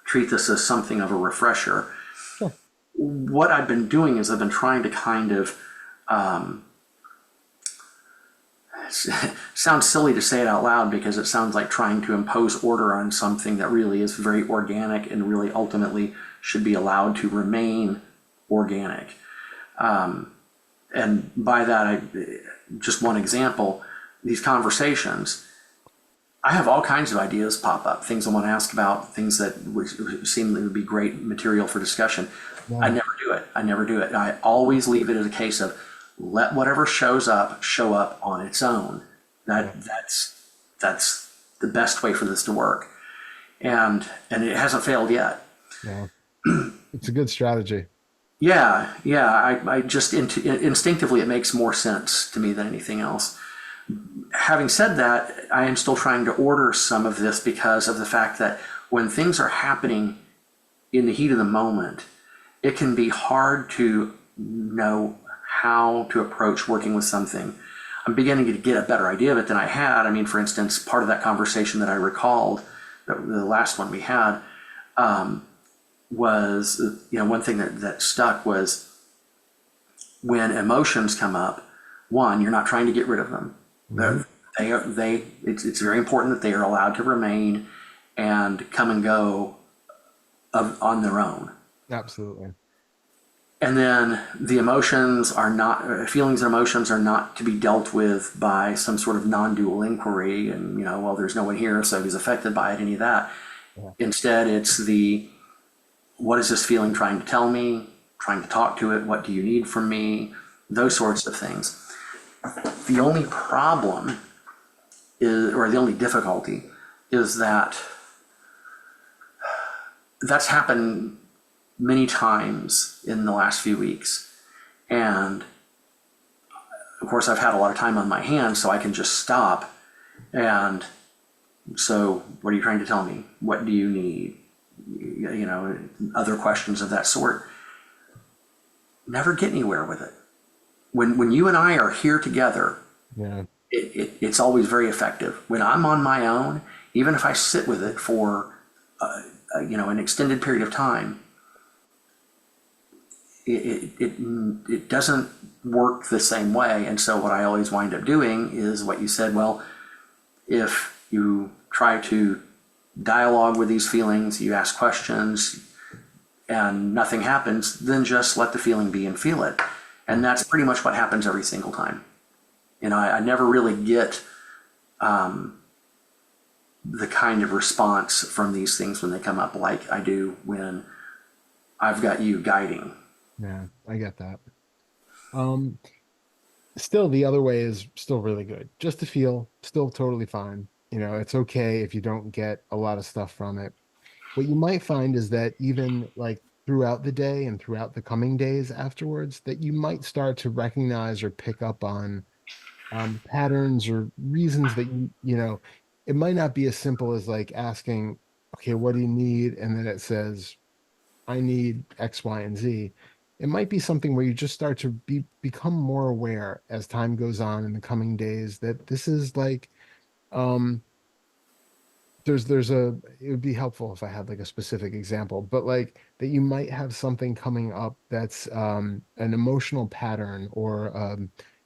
treat this as something of a refresher. Sure. What I've been doing is I've been trying to kind of sounds silly to say it out loud because it sounds like trying to impose order on something that really is very organic and really ultimately should be allowed to remain organic. And by that, just one example, these conversations, I have all kinds of ideas pop up, things I want to ask about, things that would seem would be great material for discussion. Yeah. I never do it. I always leave it as a case of let whatever shows up show up on its own. That's the best way for this to work. And it hasn't failed yet. Yeah. It's a good strategy. Yeah. I just instinctively it makes more sense to me than anything else. Having said that, I am still trying to order some of this because of the fact that when things are happening in the heat of the moment, it can be hard to know how to approach working with something. I'm beginning to get a better idea of it than I had. I mean, for instance, part of that conversation that I recalled, the last one we had, was, one thing that stuck was when emotions come up, one, you're not trying to get rid of them. Hmm. It's very important that they are allowed to remain and come and go on their own. Absolutely. And then the emotions are not, feelings and emotions are not to be dealt with by some sort of non-dual inquiry and, well, there's no one here, so he's affected by it, any of that. Yeah. Instead, it's what is this feeling trying to tell me? Trying to talk to it. What do you need from me? Those sorts of things. The only problem or the only difficulty is that that's happened many times in the last few weeks. And of course, I've had a lot of time on my hands, so I can just stop. And so, what are you trying to tell me? What do you need? Other questions of that sort. Never get anywhere with it. When you and I are here together, Yeah. it's always very effective. When I'm on my own, even if I sit with it for an extended period of time, it doesn't work the same way. And so what I always wind up doing is what you said. Well, if you try to dialogue with these feelings, you ask questions, and nothing happens, then just let the feeling be and feel it. And that's pretty much what happens every single time. I never really get the kind of response from these things when they come up like I do when I've got you guiding. Yeah. I get that. Um, Still the other way is still really good. Just to feel, still totally fine. It's okay if you don't get a lot of stuff from it. What you might find is that even like throughout the day and throughout the coming days afterwards, that you might start to recognize or pick up on patterns or reasons that it might not be as simple as like asking, okay, what do you need? And then it says, I need X, Y, and Z. It might be something where you just start to become more aware as time goes on in the coming days that this is like um there's it would be helpful if I had like a specific example, but like that you might have something coming up that's an emotional pattern or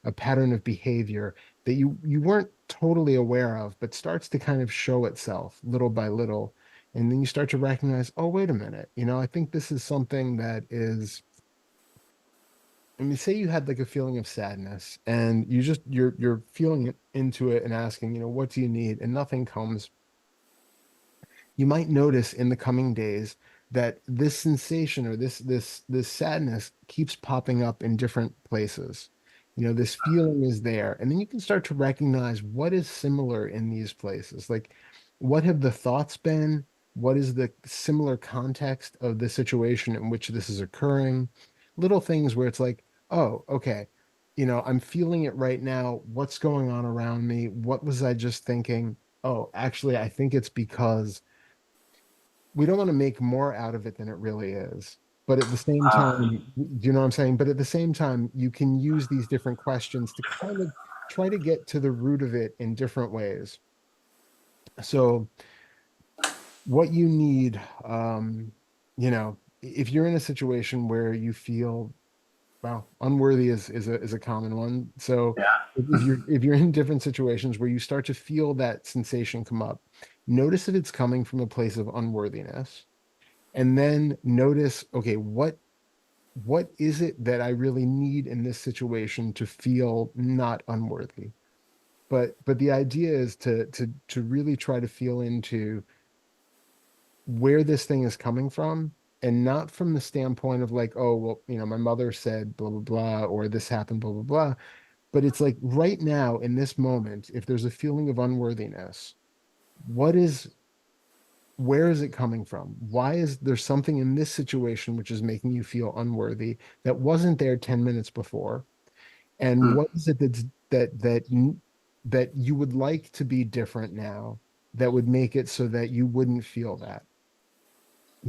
a pattern of behavior that you weren't totally aware of, but starts to kind of show itself little by little. And then you start to recognize, oh, wait a minute, I think this is something that is, I mean, say you had like a feeling of sadness and you're feeling it into it and asking, what do you need? And nothing comes. You might notice in the coming days that this sensation or this sadness keeps popping up in different places. This feeling is there, and then you can start to recognize what is similar in these places. Like, what have the thoughts been? What is the similar context of the situation in which this is occurring? Little things where it's like, oh, okay, I'm feeling it right now. What's going on around me? What was I just thinking? Oh, actually, I think it's because we don't want to make more out of it than it really is. But at the same Uh, time, do you know what I'm saying? But at the same time, you can use these different questions to kind of try to get to the root of it in different ways. So, what you need, if you're in a situation where you feel, well, unworthy is a common one. So, yeah. if you're in different situations where you start to feel that sensation come up, notice if it's coming from a place of unworthiness and then notice, okay, what is it that I really need in this situation to feel not unworthy? But the idea is to really try to feel into where this thing is coming from and not from the standpoint of like, oh, well, my mother said blah blah blah or this happened blah blah blah. But it's like right now in this moment, if there's a feeling of unworthiness, what is, where is it coming from? Why is there something in this situation which is making you feel unworthy that wasn't there 10 minutes before? And Mm. what is it that you would like to be different now that would make it so that you wouldn't feel that?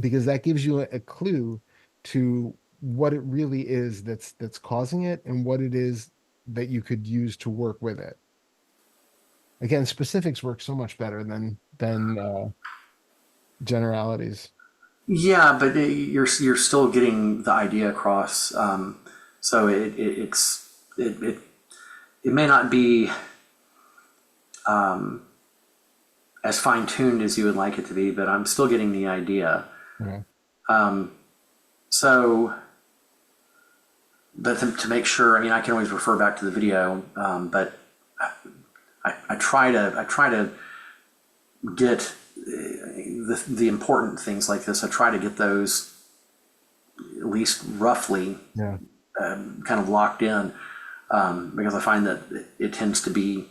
Because that gives you a clue to what it really is that's causing it and what it is that you could use to work with it. Again, specifics work so much better than generalities. Yeah, but you're still getting the idea across. So it may not be as fine tuned as you would like it to be, but I'm still getting the idea. Yeah. So, but to make sure, I mean, I can always refer back to the video, but I try to get the important things like this. I try to get those at least roughly Yeah. kind of locked in, because I find that it tends to be,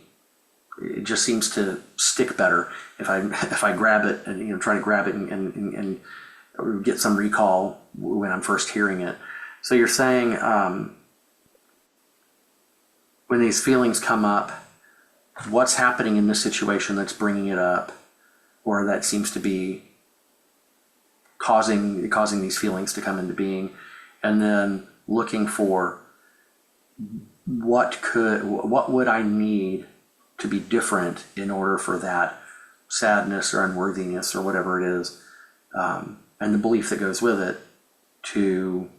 it just seems to stick better if I if I grab it and try to grab it and get some recall when I'm first hearing it. So you're saying, when these feelings come up, what's happening in this situation that's bringing it up, or that seems to be causing these feelings to come into being, and then looking for what would I need to be different in order for that sadness or unworthiness or whatever it is, and the belief that goes with it to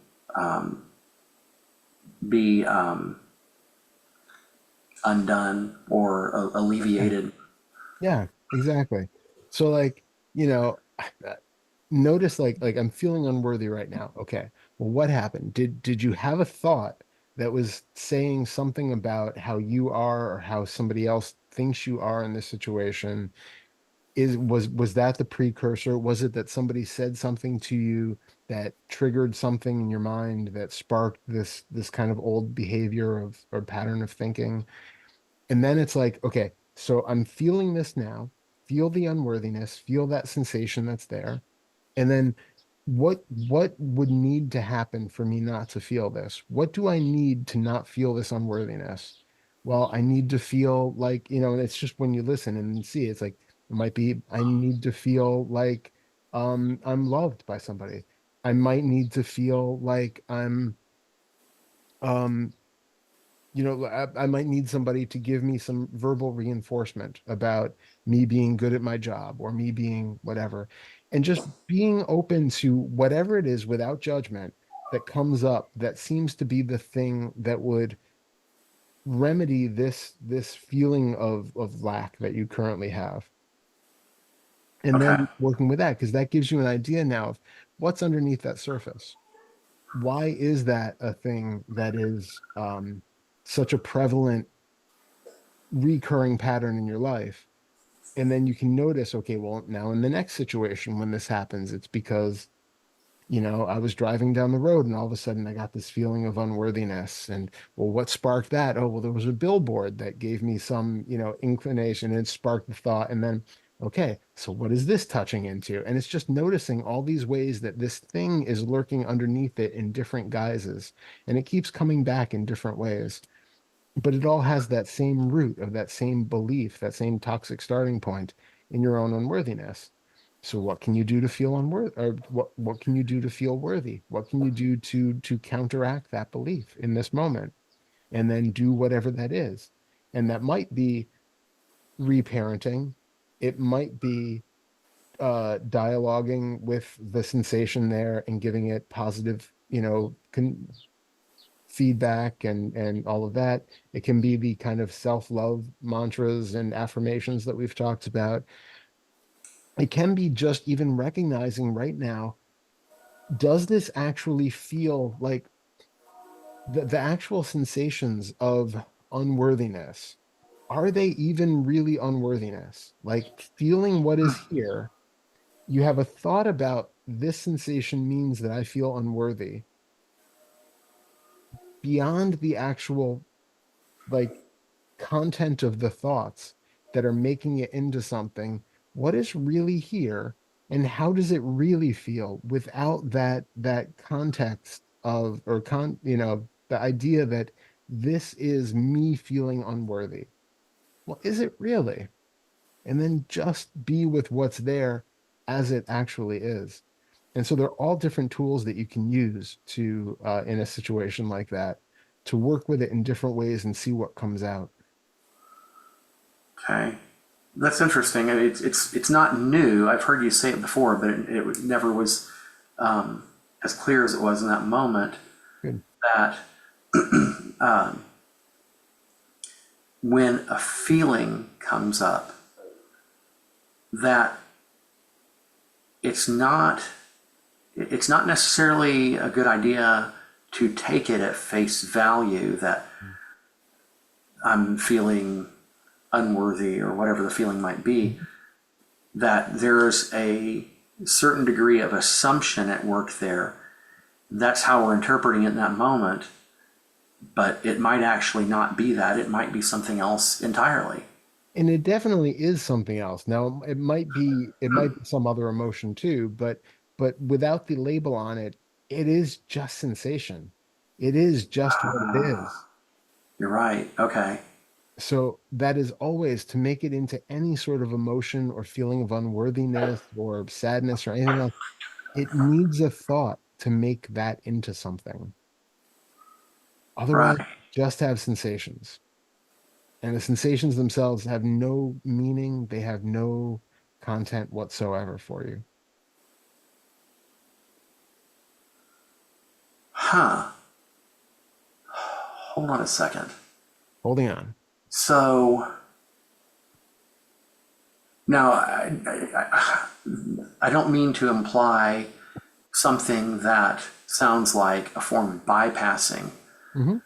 be undone or alleviated. Yeah, exactly. So like, you know, notice like I'm feeling unworthy right now. Okay. Well, what happened? Did you have a thought that was saying something about how you are or how somebody else thinks you are in this situation? Was that the precursor? Was it that somebody said something to you that triggered something in your mind that sparked this kind of old behavior of or pattern of thinking? And then it's like, okay, so I'm feeling this now, feel the unworthiness, feel that sensation that's there. And then what would need to happen for me not to feel this? What do I need to not feel this unworthiness? Well, I need to feel like, and it's just when you listen and see, it's like it might be I need to feel like I'm loved by somebody. I might need to feel like I'm um I might need somebody to give me some verbal reinforcement about me being good at my job or me being whatever. And just being open to whatever it is without judgment that comes up that seems to be the thing that would remedy this feeling of lack that you currently have. And Okay. then working with that, because that gives you an idea now of what's underneath that surface. Why is that a thing that is such a prevalent recurring pattern in your life? And then you can notice, okay, well, now in the next situation when this happens, it's because, I was driving down the road and all of a sudden I got this feeling of unworthiness. And well, what sparked that? Oh, well, there was a billboard that gave me some, inclination and it sparked the thought. And then, okay, so what is this touching into? And it's just noticing all these ways that this thing is lurking underneath it in different guises. And it keeps coming back in different ways, but it all has that same root of that same belief, that same toxic starting point in your own unworthiness. So what can you do to feel unworthy, or what can you do to feel worthy? What can you do to counteract that belief in this moment? And then do whatever that is. And that might be reparenting. It might be dialoguing with the sensation there and giving it positive, feedback and all of that. It can be the kind of self-love mantras and affirmations that we've talked about. It can be just even recognizing right now, does this actually feel like the actual sensations of unworthiness? Are they even really unworthiness? Like feeling what is here, you have a thought about this sensation means that I feel unworthy beyond the actual like content of the thoughts that are making it into something. what is really here and how does it really feel without that context of or the idea that this is me feeling unworthy. Well, is it really? And then just be with what's there as it actually is. And so they're all different tools that you can use to in a situation like that to work with it in different ways and see what comes out. Okay. That's interesting. And it's not new. I've heard you say it before, but it never was as clear as it was in that moment Good. that when a feeling comes up, that it's not it's not necessarily a good idea to take it at face value that I'm feeling unworthy or whatever the feeling might be, that there's a certain degree of assumption at work there. That's how we're interpreting it in that moment, but it might actually not be that. It might be something else entirely. And it definitely is something else. Now, it might be some other emotion too, but without the label on it, it is just sensation. It is just what it is. You're right. Okay. So that is always to make it into any sort of emotion or feeling of unworthiness or sadness or anything else. It needs a thought to make that into something. Otherwise, Right. just have sensations. And the sensations themselves have no meaning, they have no content whatsoever for you. Huh. Hold on a second. Holding on. So now I don't mean to imply something that sounds like a form of bypassing, Hmm.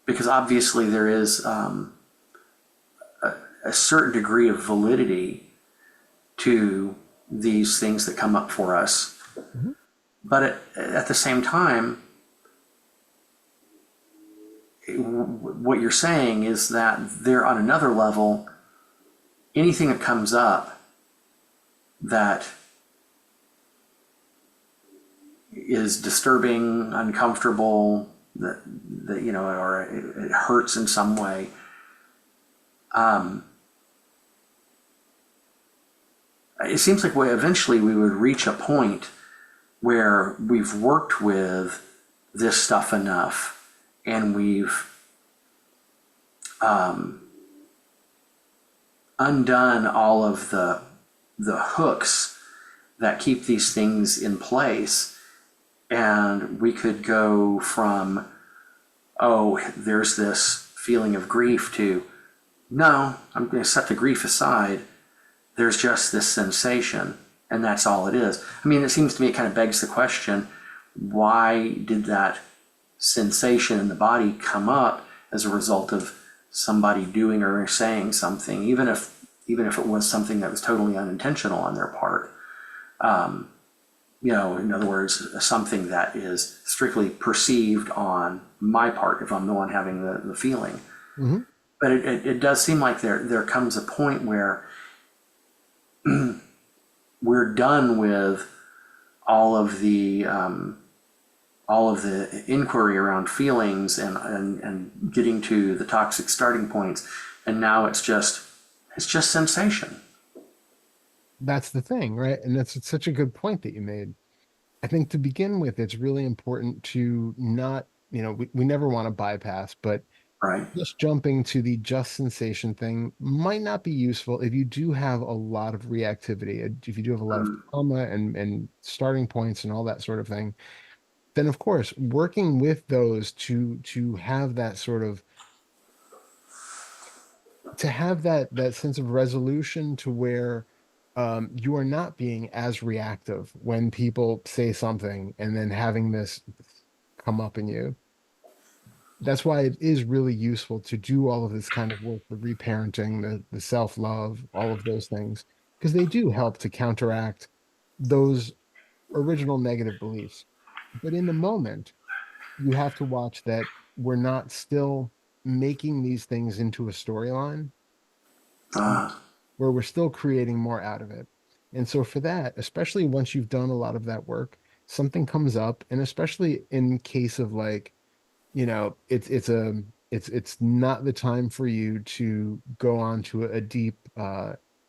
because obviously there is a certain degree of validity to these things that come up for us. Hmm. But at the same time, what you're saying is that there, on another level, anything that comes up that is disturbing, uncomfortable, that or it hurts in some way, it seems like eventually we would reach a point where we've worked with this stuff enough and we've undone all of the hooks that keep these things in place, and we could go from, oh, there's this feeling of grief, to, no, I'm going to set the grief aside. There's just this sensation, and that's all it is. I mean, it seems to me it kind of begs the question, why did that sensation in the body come up as a result of somebody doing or saying something, even if it was something that was totally unintentional on their part? In other words, something that is strictly perceived on my part if I'm the one having the feeling. Hmm. But it does seem like there comes a point where we're done with all of the inquiry around feelings and getting to the toxic starting points, and now it's just sensation. That's the thing, right? And that's such a good point that you made. I think to begin with, it's really important to not, we never want to bypass, but Right. just jumping to the just sensation thing might not be useful if you do have a lot of reactivity, if you do have a lot of trauma and starting points and all that sort of thing. Then of course, working with those to have that sort of to have that sense of resolution to where you are not being as reactive when people say something and then having this come up in you. That's why it is really useful to do all of this kind of work, the reparenting, the self-love, all of those things, because they do help to counteract those original negative beliefs. But in the moment, you have to watch that we're not still making these things into a storyline. where we're still creating more out of it. And so for that, especially once you've done a lot of that work, something comes up, and especially in case of like, it's not the time for you to go on to a deep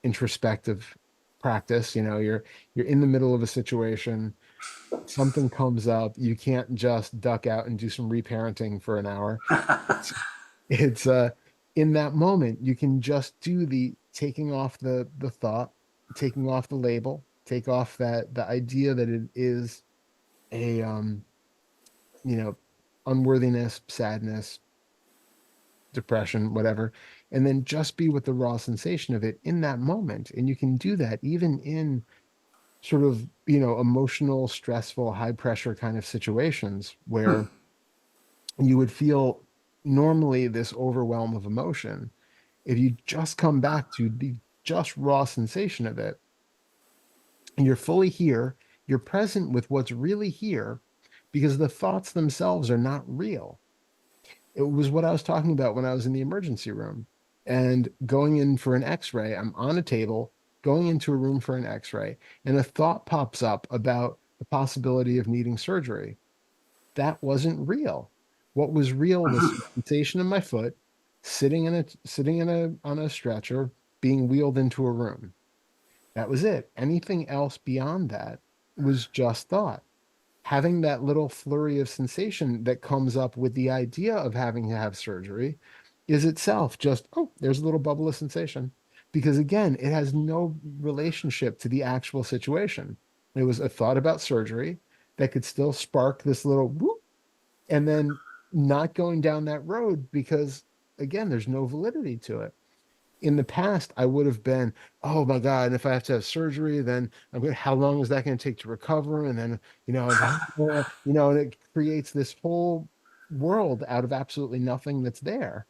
introspective practice. You're in the middle of a situation, something comes up, you can't just duck out and do some reparenting for an hour. It's in that moment you can just do the taking off the thought, taking off the label, take off that the idea that it is a you know unworthiness, sadness, depression, whatever, and then just be with the raw sensation of it in that moment. And you can do that even in sort of, emotional, stressful, high pressure kind of situations where you would feel normally this overwhelm of emotion. If you just come back to the just raw sensation of it, and you're fully here, you're present with what's really here because the thoughts themselves are not real. It was what I was talking about when I was in the emergency room and going in for an x-ray. I'm on a table, going into a room for an x-ray, and a thought pops up about the possibility of needing surgery. That wasn't real. What was real was the sensation of my foot sitting in a on a stretcher being wheeled into a room. That was it. Anything else beyond that was just thought. Having that little flurry of sensation that comes up with the idea of having to have surgery is itself just, oh, there's a little bubble of sensation. Because again, it has no relationship to the actual situation. It was a thought about surgery that could still spark this little whoop, and then not going down that road because, again, there's no validity to it. In the past, I would have been, oh my God, and if I have to have surgery, then how long is that going to take to recover? And then, and it creates this whole world out of absolutely nothing that's there.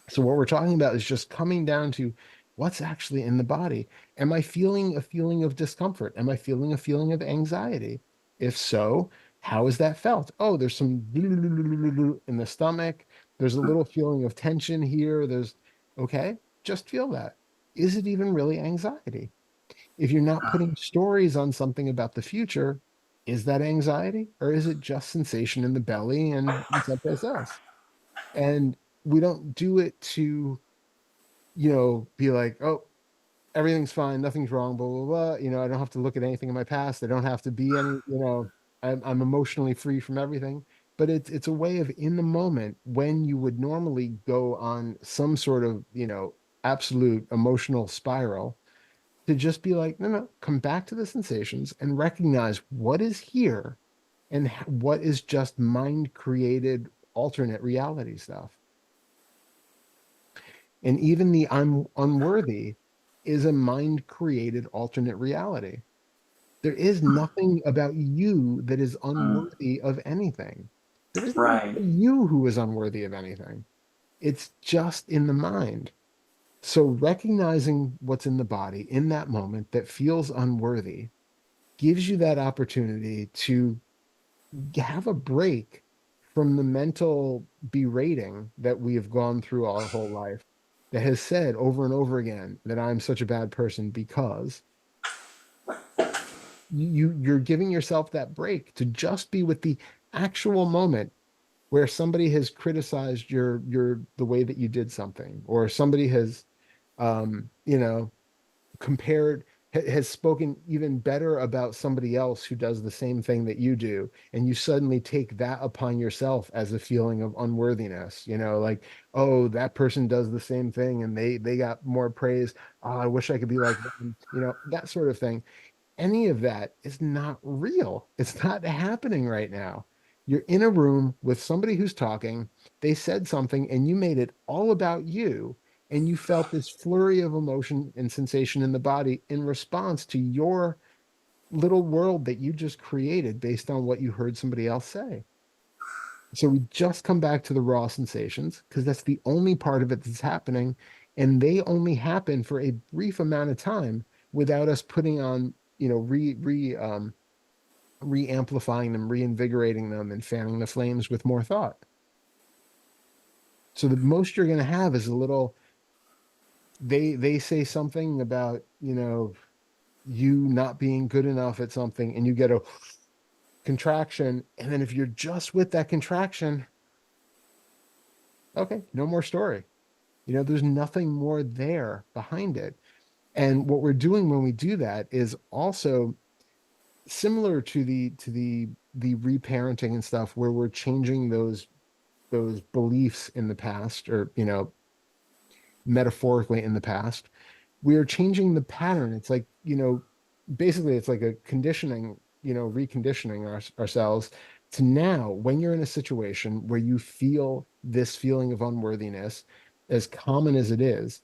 So what we're talking about is just coming down to what's actually in the body. Am I feeling a feeling of discomfort? Am I feeling a feeling of anxiety? If so, how is that felt? Oh, there's some in the stomach. There's a little feeling of tension here. Okay, just feel that. Is it even really anxiety? If you're not putting stories on something about the future, is that anxiety or is it just sensation in the belly and someplace else? And we don't do it to, be like, oh, everything's fine, nothing's wrong, blah, blah, blah. I don't have to look at anything in my past. I don't have to be any, I'm emotionally free from everything. But it's a way of in the moment when you would normally go on some sort of, absolute emotional spiral to just be like, no, no, come back to the sensations and recognize what is here and what is just mind created alternate reality stuff. And even the I'm unworthy is a mind created alternate reality. There is nothing about you that is unworthy of anything. There isn't even Right. you who is unworthy of anything. It's just in the mind. So recognizing what's in the body in that moment that feels unworthy gives you that opportunity to have a break from the mental berating that we have gone through our whole life that has said over and over again that I'm such a bad person because you're giving yourself that break to just be with the actual moment where somebody has criticized your the way that you did something, or somebody has compared has spoken even better about somebody else who does the same thing that you do, and you suddenly take that upon yourself as a feeling of unworthiness, like, oh, that person does the same thing and they got more praise. Oh, I wish I could be like them, that sort of thing. Any of that is not real. It's not happening right now. You're in a room with somebody who's talking, they said something, and you made it all about you. And you felt this flurry of emotion and sensation in the body in response to your little world that you just created based on what you heard somebody else say. So we just come back to the raw sensations because that's the only part of it that's happening. And they only happen for a brief amount of time without us putting on, re-amplifying them, reinvigorating them, and fanning the flames with more thought. So the most you're going to have is a little they say something about, you not being good enough at something, and you get a contraction, and then if you're just with that contraction, okay, no more story. There's nothing more there behind it. And what we're doing when we do that is also similar to the reparenting and stuff, where we're changing those beliefs in the past, or metaphorically in the past. We are changing the pattern. It's like, basically it's like a conditioning, reconditioning ourselves to now, when you're in a situation where you feel this feeling of unworthiness, as common as it is,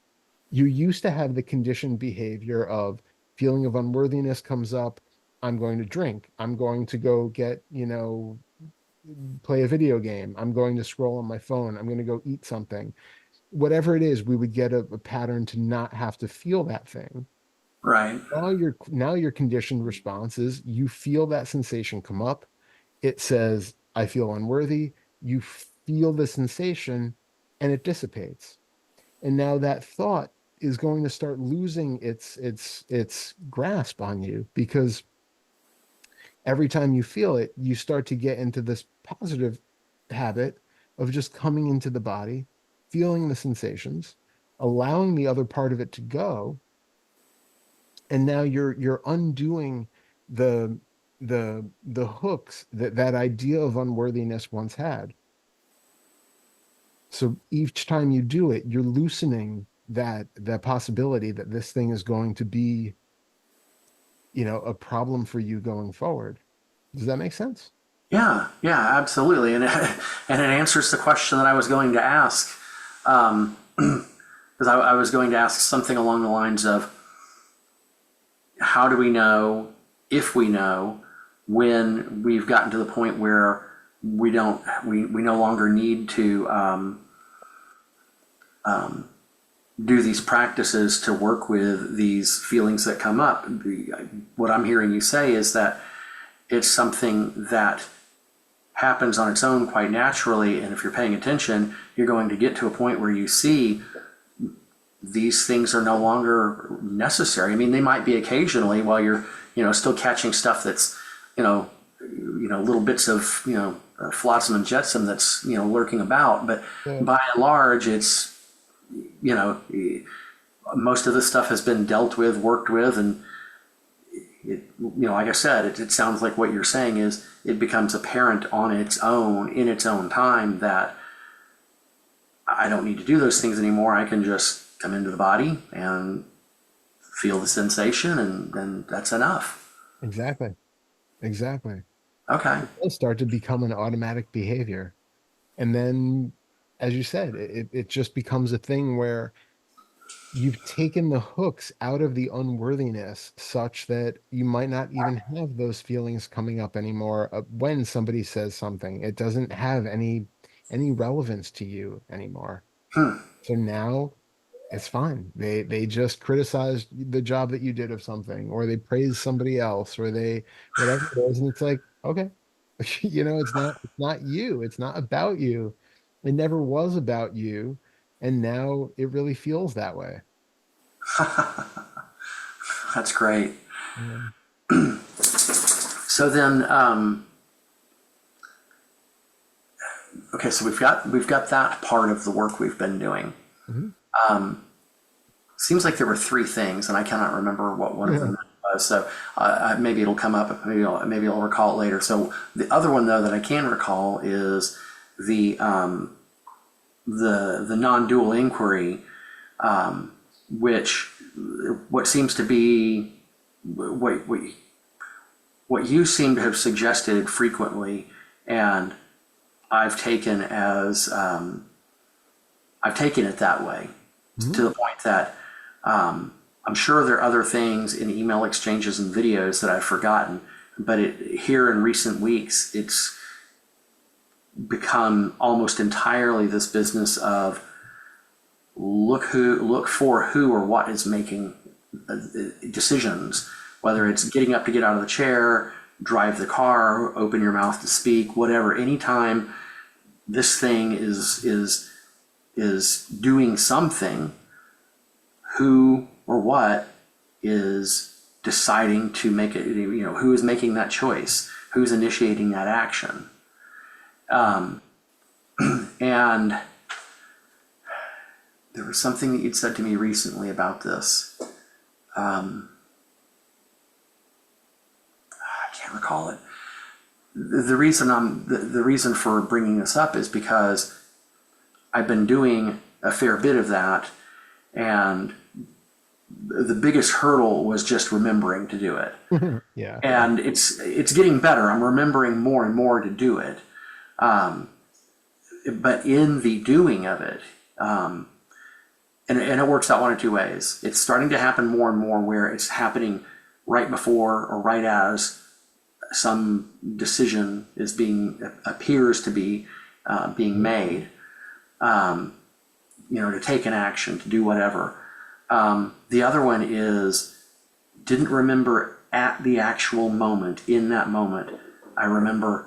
you used to have the conditioned behavior of feeling of unworthiness comes up. I'm going to drink. I'm going to go get, play a video game. I'm going to scroll on my phone. I'm going to go eat something. Whatever it is, we would get a pattern to not have to feel that thing. Right. Now your conditioned response is you feel that sensation come up. It says, I feel unworthy. You feel the sensation and it dissipates. And now that thought is going to start losing its grasp on you, because every time you feel it, you start to get into this positive habit of just coming into the body, feeling the sensations, allowing the other part of it to go, and now you're undoing the the hooks that that idea of unworthiness once had. So each time you do it, you're loosening that possibility that this thing is going to be, a problem for you going forward. Does that make sense? Yeah, yeah, absolutely. And and it answers the question that I was going to ask. Because I was going to ask something along the lines of, how do we know, if we know, when we've gotten to the point where we no longer need to do these practices to work with these feelings that come up. What I'm hearing you say is that it's something that happens on its own quite naturally, and if you're paying attention, you're going to get to a point where you see these things are no longer necessary. I mean, they might be occasionally while you're, still catching stuff that's, little bits of, flotsam and jetsam that's, lurking about. But Yeah. by and large, it's, you know, most of this stuff has been dealt with, worked with, and like I said, it sounds like what you're saying is it becomes apparent on its own, in its own time, that I don't need to do those things anymore. I can just come into the body and feel the sensation, and that's enough. Exactly. Exactly. Okay. It does start to become an automatic behavior. And then, as you said, it just becomes a thing where you've taken the hooks out of the unworthiness such that you might not even have those feelings coming up anymore when somebody says something. It doesn't have any relevance to you anymore. Hmm. So now it's fine. They just criticize the job that you did of something, or they praise somebody else, or they whatever it is, and it's like, okay, it's not you. It's not about you. It never was about you, and now it really feels that way. That's great. Yeah. So then, okay, so we've got that part of the work we've been doing. Mhm. Seems like there were three things, and I cannot remember what one of Yeah. them was. So maybe it'll come up. Maybe I'll recall it later. So the other one, though, that I can recall is the the non-dual inquiry, which what seems to be what you seem to have suggested frequently, and I've taken as I've taken it that way, to Mhm. the point that I'm sure there are other things in email exchanges and videos that I've forgotten, but here in recent weeks, it's become almost entirely this business of look for who or what is making decisions, whether it's getting up to get out of the chair, drive the car, open your mouth to speak, whatever. Anytime this thing is doing something, who or what is deciding to make it, who is making that choice, who's initiating that action. And there was something that you'd said to me recently about this. I can't recall it. The reason for bringing this up is because I've been doing a fair bit of that, and the biggest hurdle was just remembering to do it. Yeah. And it's getting better. I'm remembering more and more to do it. But in the doing of it, and it works out one of two ways. It's starting to happen more and more where it's happening right before or right as some decision appears to be being made, to take an action, to do whatever. The other one is didn't remember at the actual moment, in that moment. I remember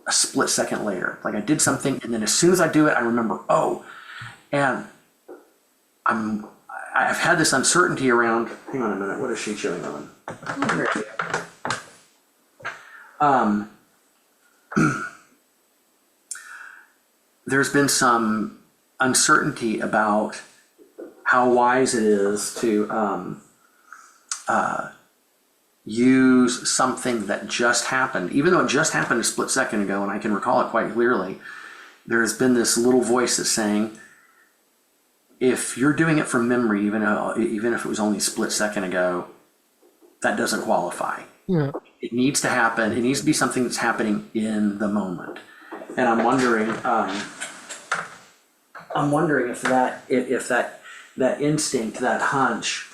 a split second later. Like I did something, and then as soon as I do it, I remember, oh, and I've had this uncertainty around, hang on a minute, what is she chewing on? There's been some uncertainty about how wise it is to use something that just happened, even though it just happened a split second ago, and I can recall it quite clearly. There's been this little voice that's saying, if you're doing it from memory, even if it was only a split second ago, that doesn't qualify. Yeah. It needs to happen. It needs to be something that's happening in the moment. And I'm wondering if that instinct, that hunch,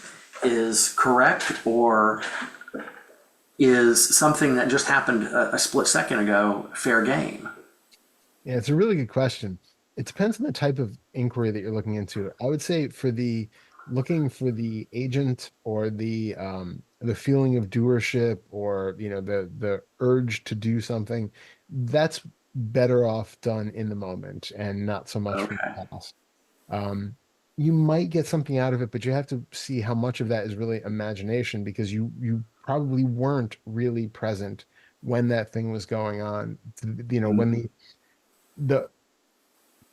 is correct, or is something that just happened a split second ago fair game? Yeah, it's a really good question. It depends on the type of inquiry that you're looking into. I would say for the looking for the agent or the feeling of doership, or the urge to do something, that's better off done in the moment and not so much from Okay. the past. Um, you might get something out of it, but you have to see how much of that is really imagination, because you probably weren't really present when that thing was going on. When the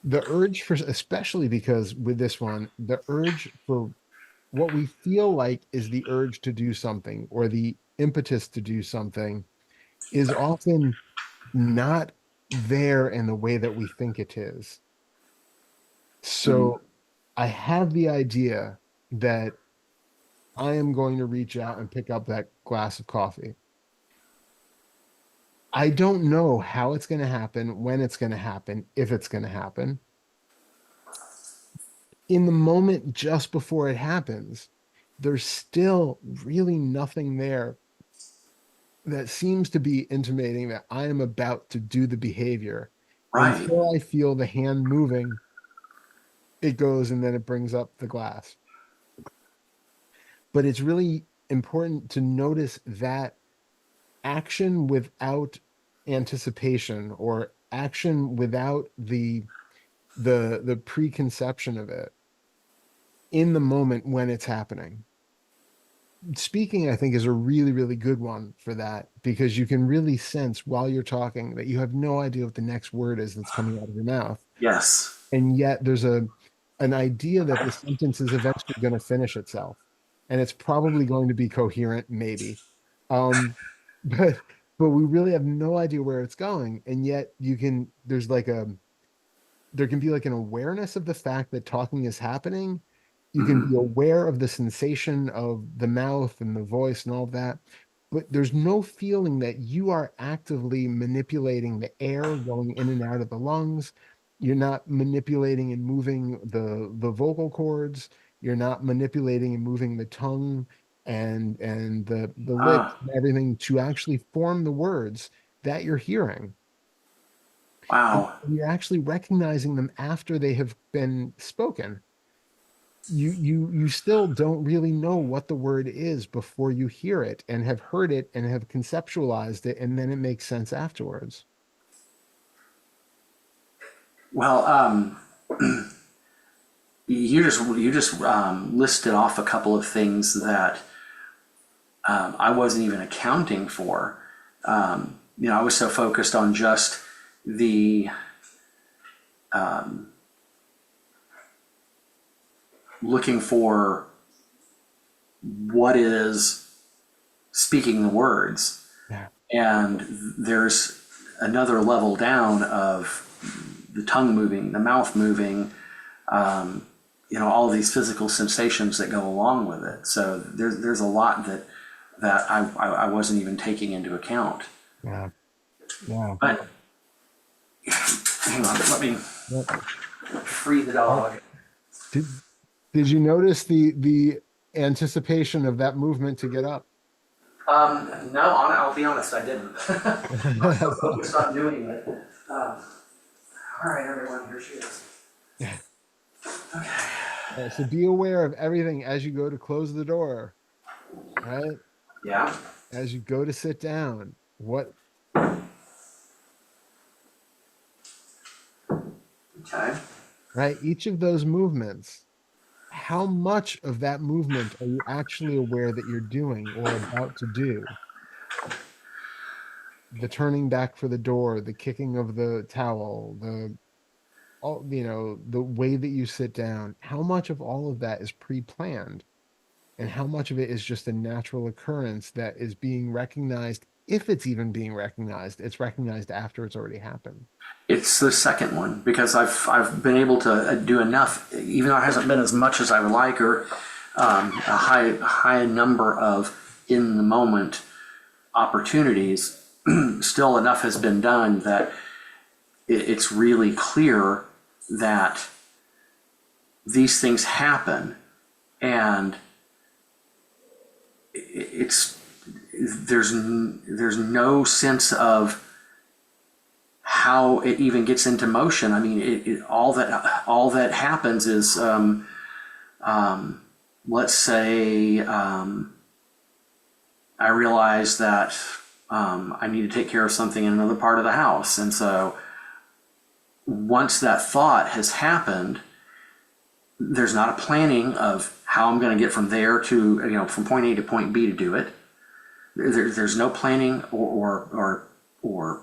the urge for, especially because with this one, the urge for what we feel like is the urge to do something, or the impetus to do something, is often not there in the way that we think it is. Mm. So I have the idea that I am going to reach out and pick up that glass of coffee. I don't know how it's going to happen, when it's going to happen, if it's going to happen. In the moment just before it happens, there's still really nothing there that seems to be intimating that I am about to do the behavior. Right. Until I feel the hand moving, it goes and then it brings up the glass. But it's really important to notice that action without anticipation, or action without the preconception of it in the moment when it's happening. Speaking, I think, is a really, really good one for that, because you can really sense while you're talking that you have no idea what the next word is that's coming out of your mouth. Yes. And yet there's an idea that the sentence is eventually going to finish itself. And it's probably going to be coherent, maybe. Um, but but we really have no idea where it's going. And yet there can be like an awareness of the fact that talking is happening. You can Hmm. be aware of the sensation of the mouth and the voice and all of that, but there's no feeling that you are actively manipulating the air going in and out of the lungs. You're not manipulating and moving the vocal cords. You're not manipulating and moving the tongue and the lips Ah, and everything to actually form the words that you're hearing. And wow. you're actually recognizing them after they have been spoken. You still don't really know what the word is before you hear it and have heard it and have conceptualized it, and then it makes sense afterwards. Well, You just listed off a couple of things that I wasn't even accounting for. I was so focused on just the looking for what is speaking the words, Yeah. and there's another level down of the tongue moving, the mouth moving, all these physical sensations that go along with it. So there's a lot that I wasn't even taking into account. Yeah. Yeah. But hang on, let me Yep. free the dog. Did did you notice the anticipation of that movement to get up? No, I'll be honest, I didn't. I was so focused on doing it. All right, everyone, here she is. Yeah. Okay. So be aware of everything as you go to close the door, right? Yeah. As you go to sit down, what, Okay. right? Each of those movements, how much of that movement are you actually aware that you're doing or about to do? The turning back for the door, the kicking of the towel, the way that you sit down, how much of all of that is pre-planned? And how much of it is just a natural occurrence that is being recognized? If it's even being recognized, it's recognized after it's already happened. It's the second one because I've been able to do enough, even though it hasn't been as much as I would like, or a high number of in the moment opportunities. Still, enough has been done that it's really clear that these things happen, and it's there's no sense of how it even gets into motion. I mean, all that happens is, let's say, I realize that I need to take care of something in another part of the house, and so once that thought has happened, there's not a planning of how I'm going to get from there to, from point A to point B to do it. There's no planning or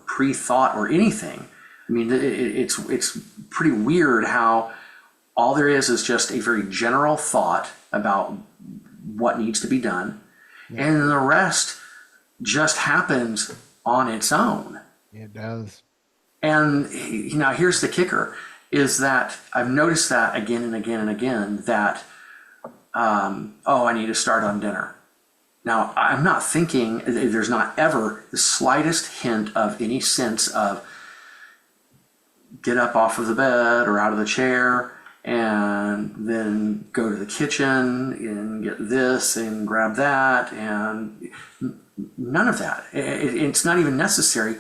pre-thought or anything. I mean, it's pretty weird how all there is just a very general thought about what needs to be done, Yeah. and the rest just happens on its own. It does. And here's the kicker: is that I've noticed that again and again and again that I need to start on dinner. Now, I'm not thinking, there's not ever the slightest hint of any sense of get up off of the bed or out of the chair and then go to the kitchen and get this and grab that, and none of that. It's not even necessary.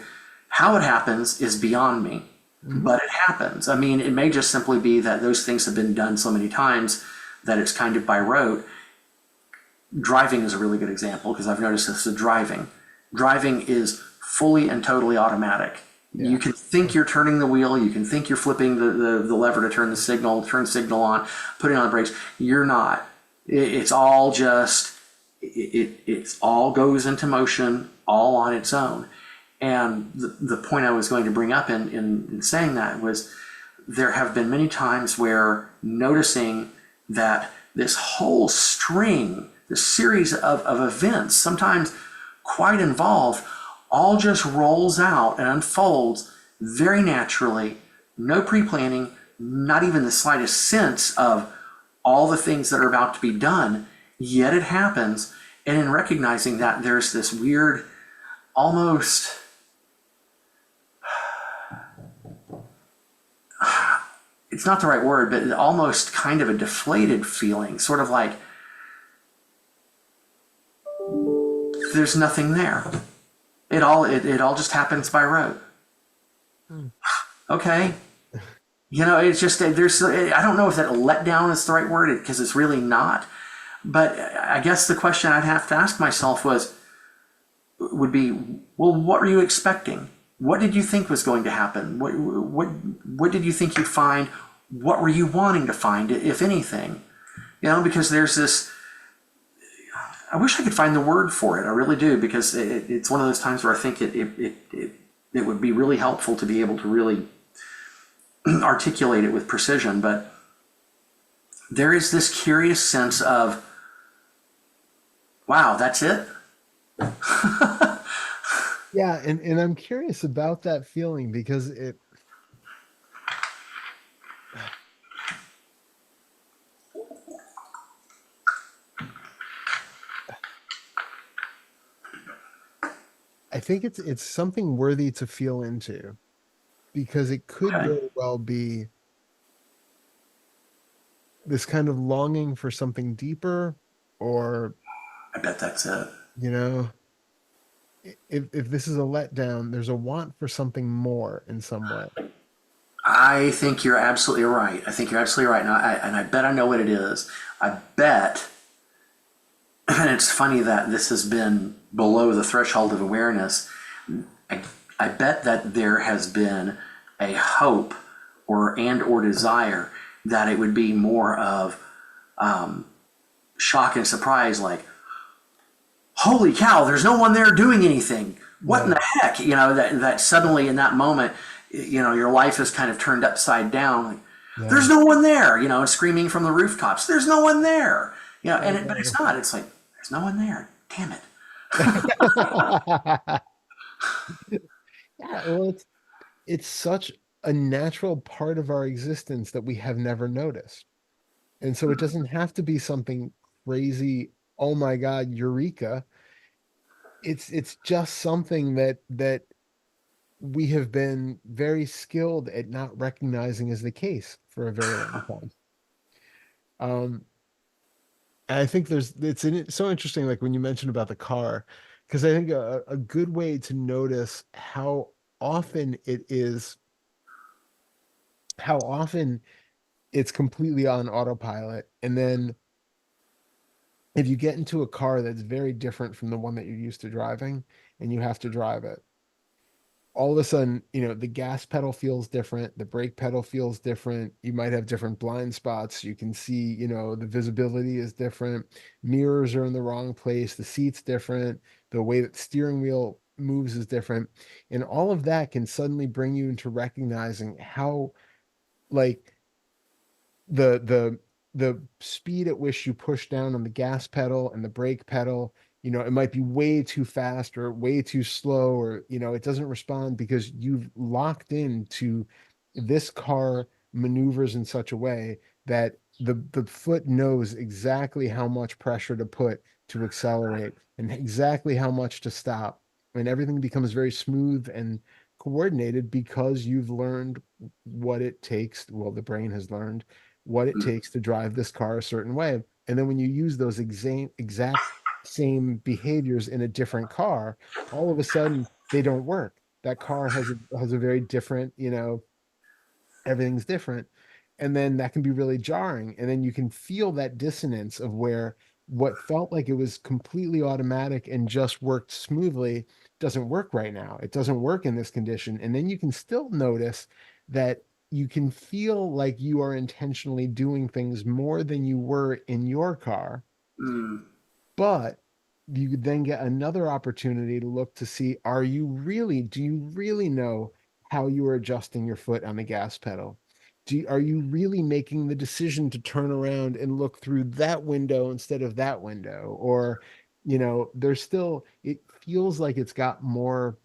How it happens is beyond me, but it happens. I mean, it may just simply be that those things have been done so many times that it's kind of by rote. Driving is a really good example because I've noticed this with driving. Driving is fully and totally automatic. Yeah. You can think you're turning the wheel, you can think you're flipping the lever to turn signal on, putting on the brakes. You're not. It's all just, it's all goes into motion all on its own. And the point I was going to bring up in saying that was there have been many times where noticing that this whole string, this series of events, sometimes quite involved, all just rolls out and unfolds very naturally, no pre-planning, not even the slightest sense of all the things that are about to be done, yet it happens. And in recognizing that, there's this weird, almost, it's not the right word, but almost kind of a deflated feeling, sort of like there's nothing there. It all just happens by rote. Okay. It's just, I don't know if that letdown is the right word, because it's really not. But I guess the question I'd have to ask myself would be, well, what were you expecting? What did you think was going to happen? What did you think you'd find? what were you wanting to find, if anything? Because there's this. I wish I could find the word for it. I really do, because it's one of those times where I think it would be really helpful to be able to really articulate it with precision. But there is this curious sense of, wow, that's it. Yeah, and I'm curious about that feeling because I think it's something worthy to feel into because it could Okay, very well be this kind of longing for something deeper, or I bet that's it. you know, if this is a letdown, there's a want for something more in some way. I think you're absolutely right. I think you're absolutely right. And I bet I know what it is. I bet, and it's funny that this has been below the threshold of awareness. I, I bet that there has been a hope or desire that it would be more of shock and surprise, like, holy cow, there's no one there doing anything. What in Yeah, the heck? That suddenly in that moment, your life is kind of turned upside down. Like, yeah. there's no one there, and screaming from the rooftops, there's no one there. But Oh, it's not. It's like, there's no one there. Damn it. no. Yeah, well, it's such a natural part of our existence that we have never noticed. And so it doesn't have to be something crazy, oh my God, eureka. It's just something that we have been very skilled at not recognizing as the case for a very long time. Um, and I think it's so interesting, like when you mentioned about the car, because I think a good way to notice often it is, how often it's completely on autopilot. And then if you get into a car that's very different from the one that you're used to driving and you have to drive it, all of a sudden, the gas pedal feels different, the brake pedal feels different. You might have different blind spots. You can see, the visibility is different. Mirrors are in the wrong place. The seat's different. The way that the steering wheel moves is different. And all of that can suddenly bring you into recognizing how, like, the the speed at which you push down on the gas pedal and the brake pedal, it might be way too fast or way too slow, or it doesn't respond because you've locked into this car maneuvers in such a way that the foot knows exactly how much pressure to put to accelerate and exactly how much to stop, and everything becomes very smooth and coordinated because you've learned what it takes, well, the brain has learned what it takes to drive this car a certain way. And then when you use those exact same behaviors in a different car, all of a sudden they don't work. That car has a very different, everything's different. And then that can be really jarring. And then you can feel that dissonance of where what felt like it was completely automatic and just worked smoothly doesn't work right now. It doesn't work in this condition. And then you can still notice that you can feel like you are intentionally doing things more than you were in your car, Mm, but you then get another opportunity to look to see, do you really know how you are adjusting your foot on the gas pedal? Are you really making the decision to turn around and look through that window instead of that window? Or, it feels like it's got more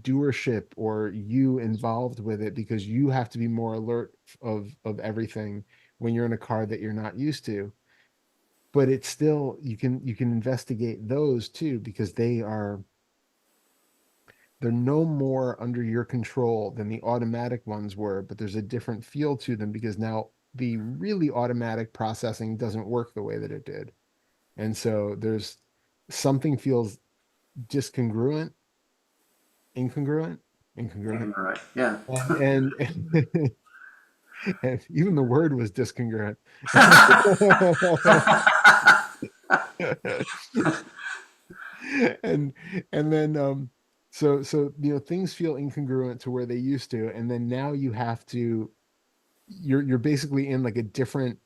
doership or you involved with it because you have to be more alert of everything when you're in a car that you're not used to. But it's still, you can investigate those too because they're no more under your control than the automatic ones were, but there's a different feel to them because now the really automatic processing doesn't work the way that it did. And so there's something feels discongruent, incongruent, yeah, incongruent. you're right. Yeah. And and even the word was discongruent. and and then things feel incongruent to where they used to, and then now you have to you're basically in like a different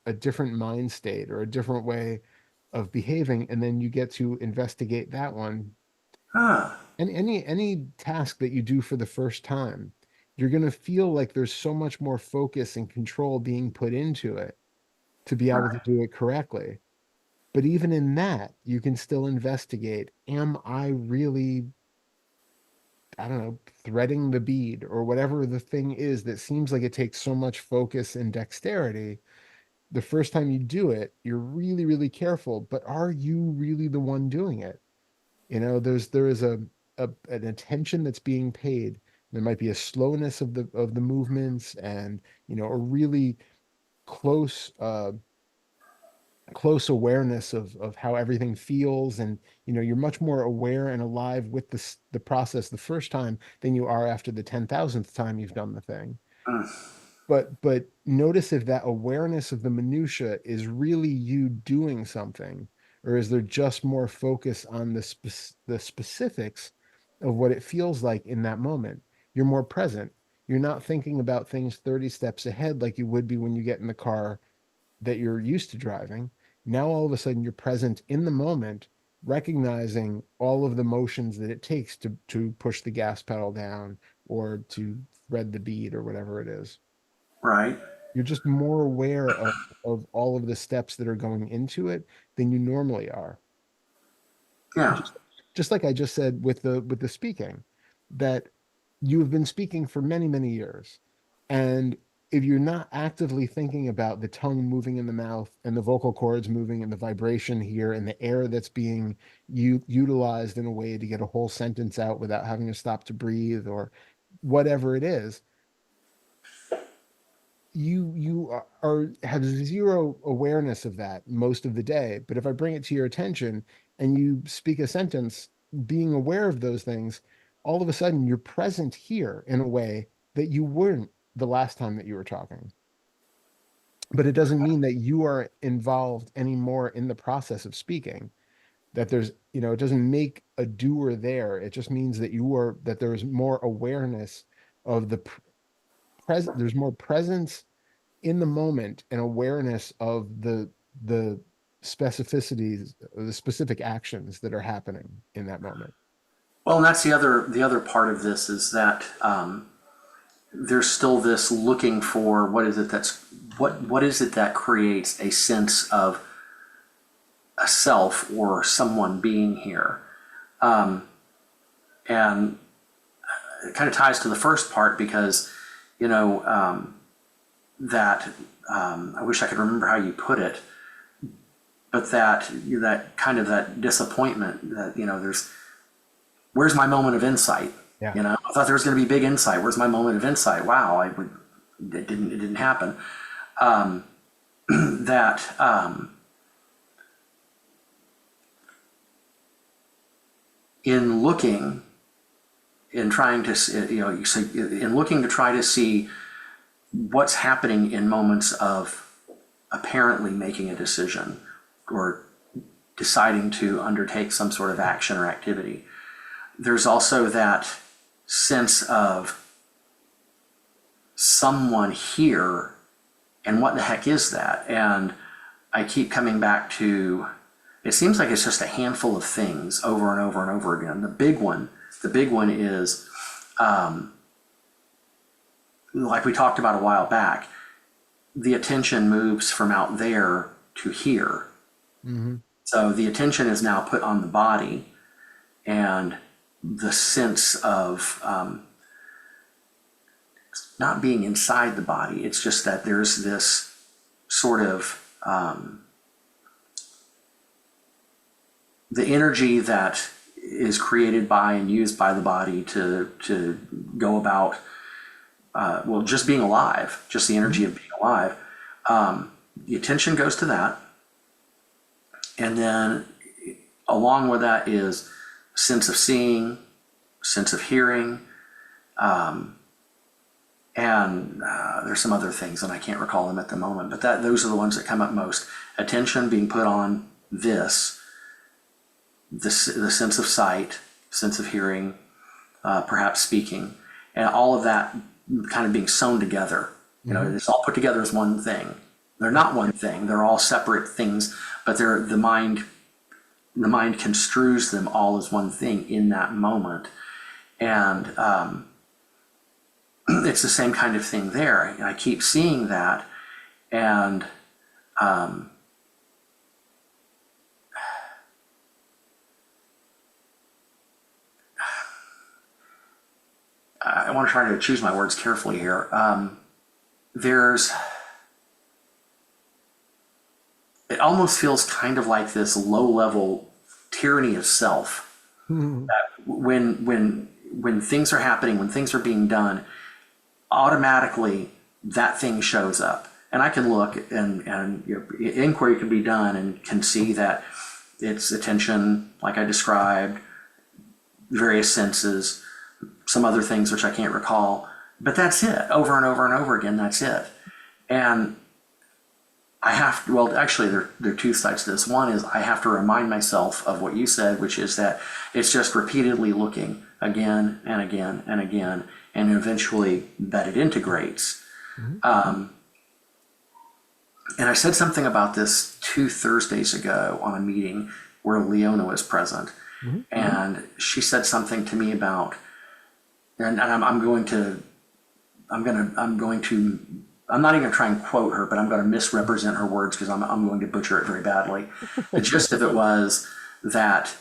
mind state or a different way of behaving, and then you get to investigate that one. Huh. And any task that you do for the first time, you're going to feel like there's so much more focus and control being put into it to be able to Right. do it correctly. But even in that, you can still investigate, am I really, I don't know, threading the bead or whatever the thing is that seems like it takes so much focus and dexterity. The first time you do it, you're really, really careful, but are you really the one doing it? There is an attention that's being paid. There might be a slowness of the movements, and a really close close awareness of how everything feels, and you're much more aware and alive with the process the first time than you are after the 10,000th time you've done the thing. Mm. But notice if that awareness of the minutia is really you doing something, or is there just more focus on the specifics of what it feels like in that moment? You're more present. You're not thinking about things 30 steps ahead like you would be when you get in the car that you're used to driving. Now all of a sudden you're present in the moment, recognizing all of the motions that it takes to push the gas pedal down or to thread the bead or whatever it is. Right. You're just more aware of all of the steps that are going into it than you normally are. Yeah. Just like I just said with the speaking, that you have been speaking for many, many years. And if you're not actively thinking about the tongue moving in the mouth and the vocal cords moving and the vibration here and the air that's being utilized in a way to get a whole sentence out without having to stop to breathe or whatever it is, you have zero awareness of that most of the day. But if I bring it to your attention and you speak a sentence, being aware of those things, all of a sudden you're present here in a way that you weren't the last time that you were talking. But it doesn't mean that you are involved anymore in the process of speaking. That it doesn't make a doer there. It just means that there's more awareness of there's more presence in the moment and awareness of the specificities, the specific actions that are happening in that moment. Well, and that's the other part of this is that there's still this looking for what is it that creates a sense of a self or someone being here, and it kind of ties to the first part because you know that I wish I could remember how you put it, but that kind of that disappointment that there's where's my moment of insight? Yeah. I thought there was going to be big insight. Where's my moment of insight? Wow, it didn't happen. That in looking, in trying to, you say, in looking to try to see what's happening in moments of apparently making a decision or deciding to undertake some sort of action or activity. There's also that sense of someone here, and what the heck is that? And I keep coming back to, it seems like it's just a handful of things over and over and over again. The big one is, like we talked about a while back, the attention moves from out there to here. Mm-hmm. So the attention is now put on the body, and the sense of not being inside the body. It's just that there's this sort of the energy that is created by and used by the body to go about just being alive, just the energy of being alive. The attention goes to that, and then along with that is sense of seeing, sense of hearing, and there's some other things, and I can't recall them at the moment, but those are the ones that come up most. Attention being put on the sense of sight, sense of hearing, perhaps speaking, and all of that kind of being sewn together. Hmm. It's all put together as one thing. They're not one thing. They're all separate things, but the mind construes them all as one thing in that moment. And it's the same kind of thing there. And I keep seeing that. And I want to try to choose my words carefully here. There's, it almost feels kind of like this low level tyranny of self. When things are happening, when things are being done, automatically that thing shows up. And I can look and inquiry can be done and can see that it's attention, like I described, various senses, some other things which I can't recall. But that's it, over and over and over again, that's it. And I have to, well, actually, there are two sides to this. One is I have to remind myself of what you said, which is that it's just repeatedly looking again and again and again, and eventually that it integrates. Hmm. And I said something about this 2 Thursdays ago on a meeting where Leona was present. Hmm. And she said something to me about, and I'm going to, I'm not even going to try and quote her, but I'm going to misrepresent her words because I'm going to butcher it very badly. The gist of it was that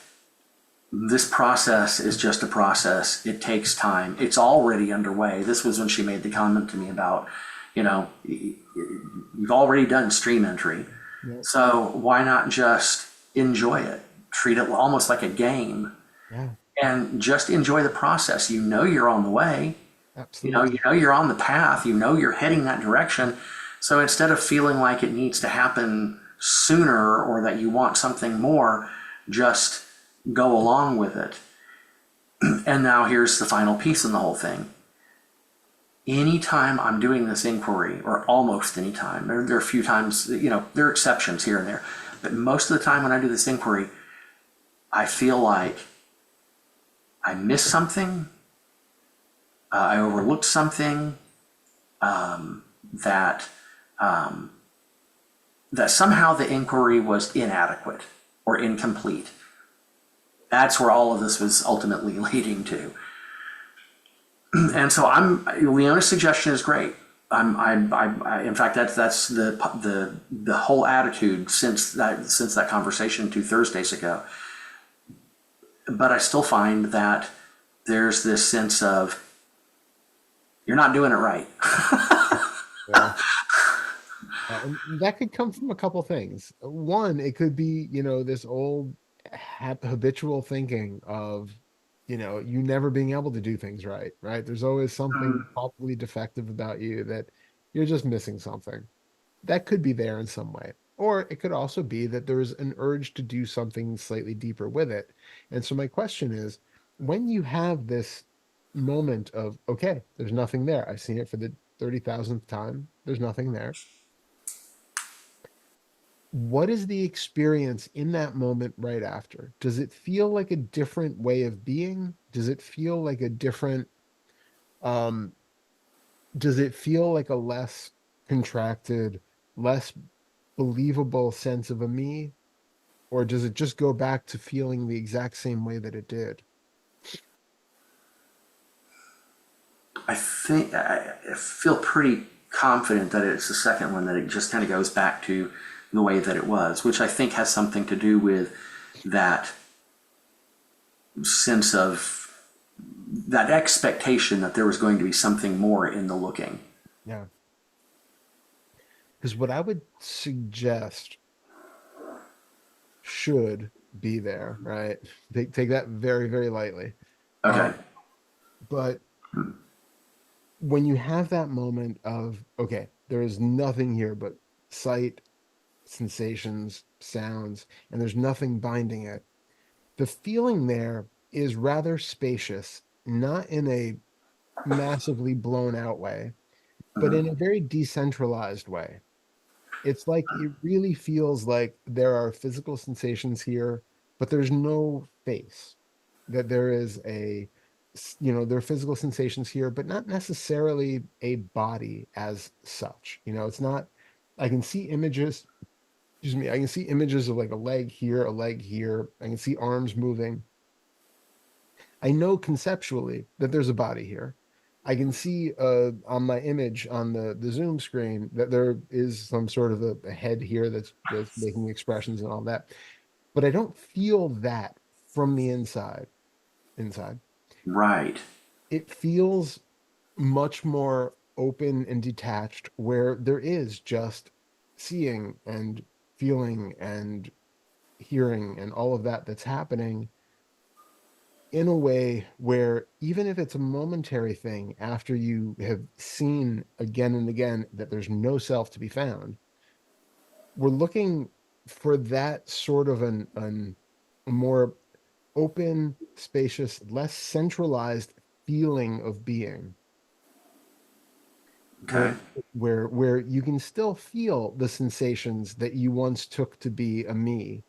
this process is just a process. It takes time. It's already underway. This was when she made the comment to me about, you've already done stream entry. Yeah. So why not just enjoy it? Treat it almost like a game Yeah. and just enjoy the process. You're on the way. Absolutely. You're on the path. You're heading that direction. So instead of feeling like it needs to happen sooner or that you want something more, just go along with it. And now here's the final piece in the whole thing. Anytime I'm doing this inquiry, or almost any time, there are a few times, there are exceptions here and there, but most of the time when I do this inquiry, I feel like I missed something, I overlooked something, that that somehow the inquiry was inadequate or incomplete. That's where all of this was ultimately leading to. And so Leona's suggestion is great. In fact, that's the whole attitude since that conversation 2 Thursdays ago. But I still find that there's this sense of you're not doing it right. Yeah. And that could come from a couple things. One, it could be, this old habitual thinking of, you never being able to do things right, right? There's always something probably defective about you that you're just missing something. That could be there in some way. Or it could also be that there's an urge to do something slightly deeper with it. And so my question is, when you have this moment of, okay, there's nothing there. I've seen it for the 30,000th time. There's nothing there. What is the experience in that moment right after? Does it feel like a different way of being? Does it feel like a different, um, does it feel like a less contracted, less believable sense of a me? Or does it just go back to feeling the exact same way that it did? I feel pretty confident that it's the second one, that it just kind of goes back to the way that it was, which I think has something to do with that sense of that expectation that there was going to be something more in the looking. Yeah. Because what I would suggest should be there, right? Take that very, very lightly. Okay. But when you have that moment of, okay, there is nothing here but sight, sensations, sounds, and there's nothing binding it, the feeling there is rather spacious, not in a massively blown out way, but in a very decentralized way. It's like it really feels like there are physical sensations here, but there's no face. That there is there are physical sensations here, but not necessarily a body as such. It's not, I can see images, excuse me, I can see images of like a leg here, a leg here. I can see arms moving. I know conceptually that there's a body here. I can see on my image on the Zoom screen that there is some sort of a head here that's making expressions and all that. But I don't feel that from the inside. Right. It feels much more open and detached where there is just seeing and feeling and hearing and all of that that's happening in a way where even if it's a momentary thing after you have seen again and again that there's no self to be found, we're looking for that sort of a more open, spacious, less centralized feeling of being Okay. where where you can still feel the sensations that you once took to be a me,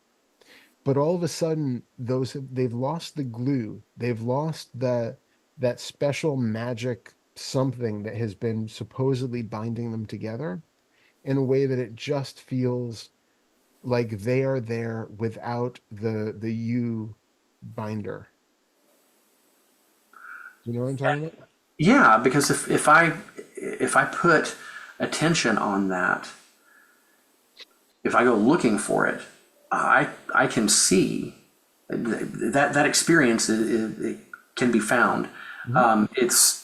but all of a sudden they've lost the glue, they've lost that special magic something that has been supposedly binding them together in a way that it just feels like they are there without the you binder. You know what I'm talking about? Yeah, because if I put attention on that, if I go looking for it, I can see that experience it can be found. Mhm. It's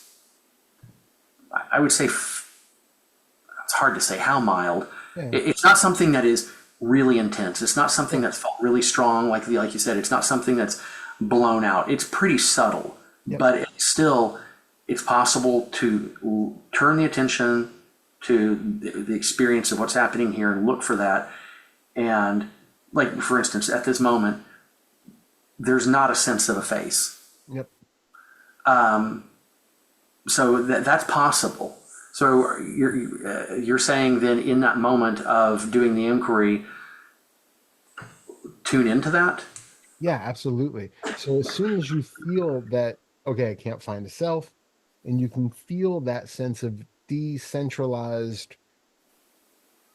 I would say it's hard to say how mild. Yeah. It's not something that is really intense. It's not something Yeah. that's felt really strong, like you said. It's not something that's blown out. It's pretty subtle, Yep. but it's possible to turn the attention to the experience of what's happening here and look for that. And like for instance, at this moment, there's not a sense of a face. Yep. So that's possible. So you're saying then in that moment of doing the inquiry, tune into that. Yeah, absolutely. So as soon as you feel that, okay, I can't find a self, and you can feel that sense of decentralized,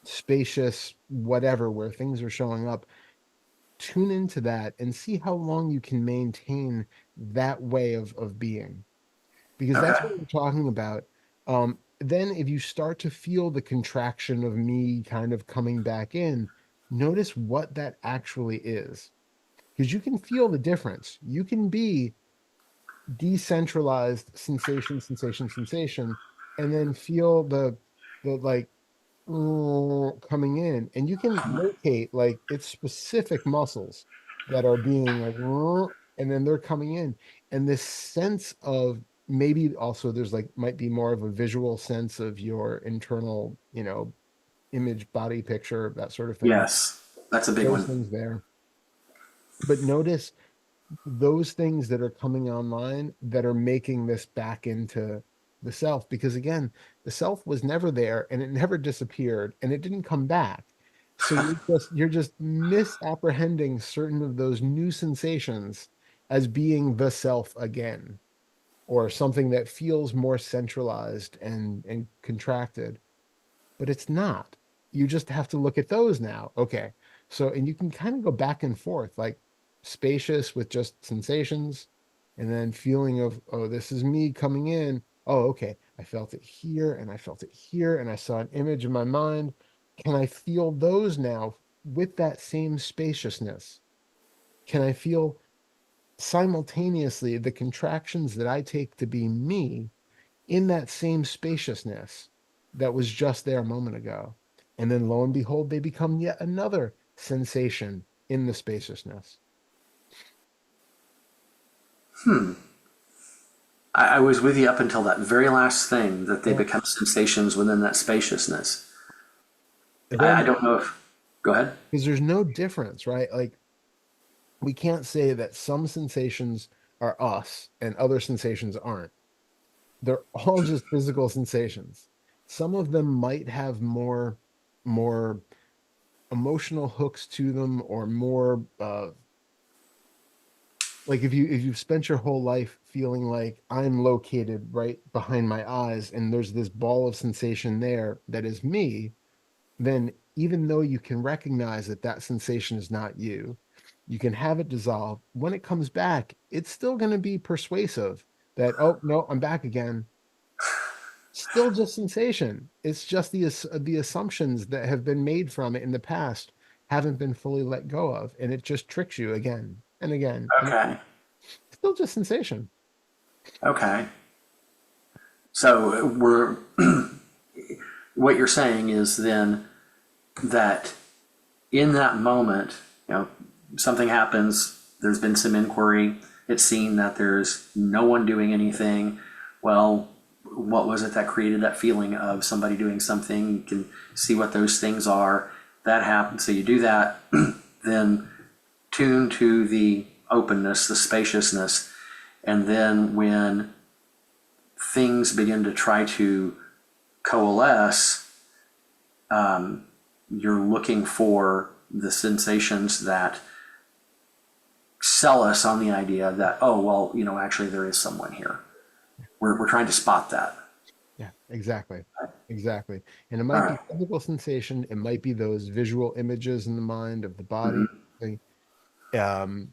spacious, whatever, where things are showing up, tune into that and see how long you can maintain that way of being. Because that's Okay. what we're talking about. Then if you start to feel the contraction of me kind of coming back in, notice what that actually is. Because you can feel the difference. You can be decentralized sensation, sensation, sensation, and then feel the like coming in, and you can locate like it's specific muscles that are being like, and then they're coming in, and this sense of maybe also there's like might be more of a visual sense of your internal, image, body picture, that sort of thing. Yes, that's a big Those one. things there, but notice those things that are coming online that are making this back into the self, because again the self was never there and it never disappeared and it didn't come back, so you're just misapprehending certain of those new sensations as being the self again, or something that feels more centralized and contracted, but it's not. You just have to look at those now. Okay. So, and you can kind of go back and forth, like spacious with just sensations, and then feeling of, oh, this is me coming in. Oh, okay. I felt it here and I felt it here and I saw an image in my mind. Can I feel those now with that same spaciousness? Can I feel simultaneously the contractions that I take to be me in that same spaciousness that was just there a moment ago? And then lo and behold, they become yet another sensation in the spaciousness. I was with you up until that very last thing that they Yeah. become sensations within that spaciousness. And I then, don't know if. Go ahead. because there's no difference, right? Like, we can't say that some sensations are us and other sensations aren't. They're all just physical sensations. Some of them might have more emotional hooks to them, or more like if you've spent your whole life feeling like I'm located right behind my eyes and there's this ball of sensation there that is me, then even though you can recognize that that sensation is not you, you can have it dissolve. When it comes back, it's still going to be persuasive that, oh, no, I'm back again. Still just sensation. It's just the assumptions that have been made from it in the past haven't been fully let go of, and it just tricks you again and again, and it's Okay. still just sensation. Okay. So we're what you're saying is then that in that moment, something happens, there's been some inquiry, it's seen that there's no one doing anything. Well, what was it that created that feeling of somebody doing something? You can see what those things are. That happens. So you do that, then tune to the openness, the spaciousness, and then when things begin to try to coalesce, you're looking for the sensations that sell us on the idea that, oh, well, actually there is someone here. We're trying to spot that. Yeah, exactly. Exactly. And it All might be right. physical sensation, it might be those visual images in the mind of the body. Um,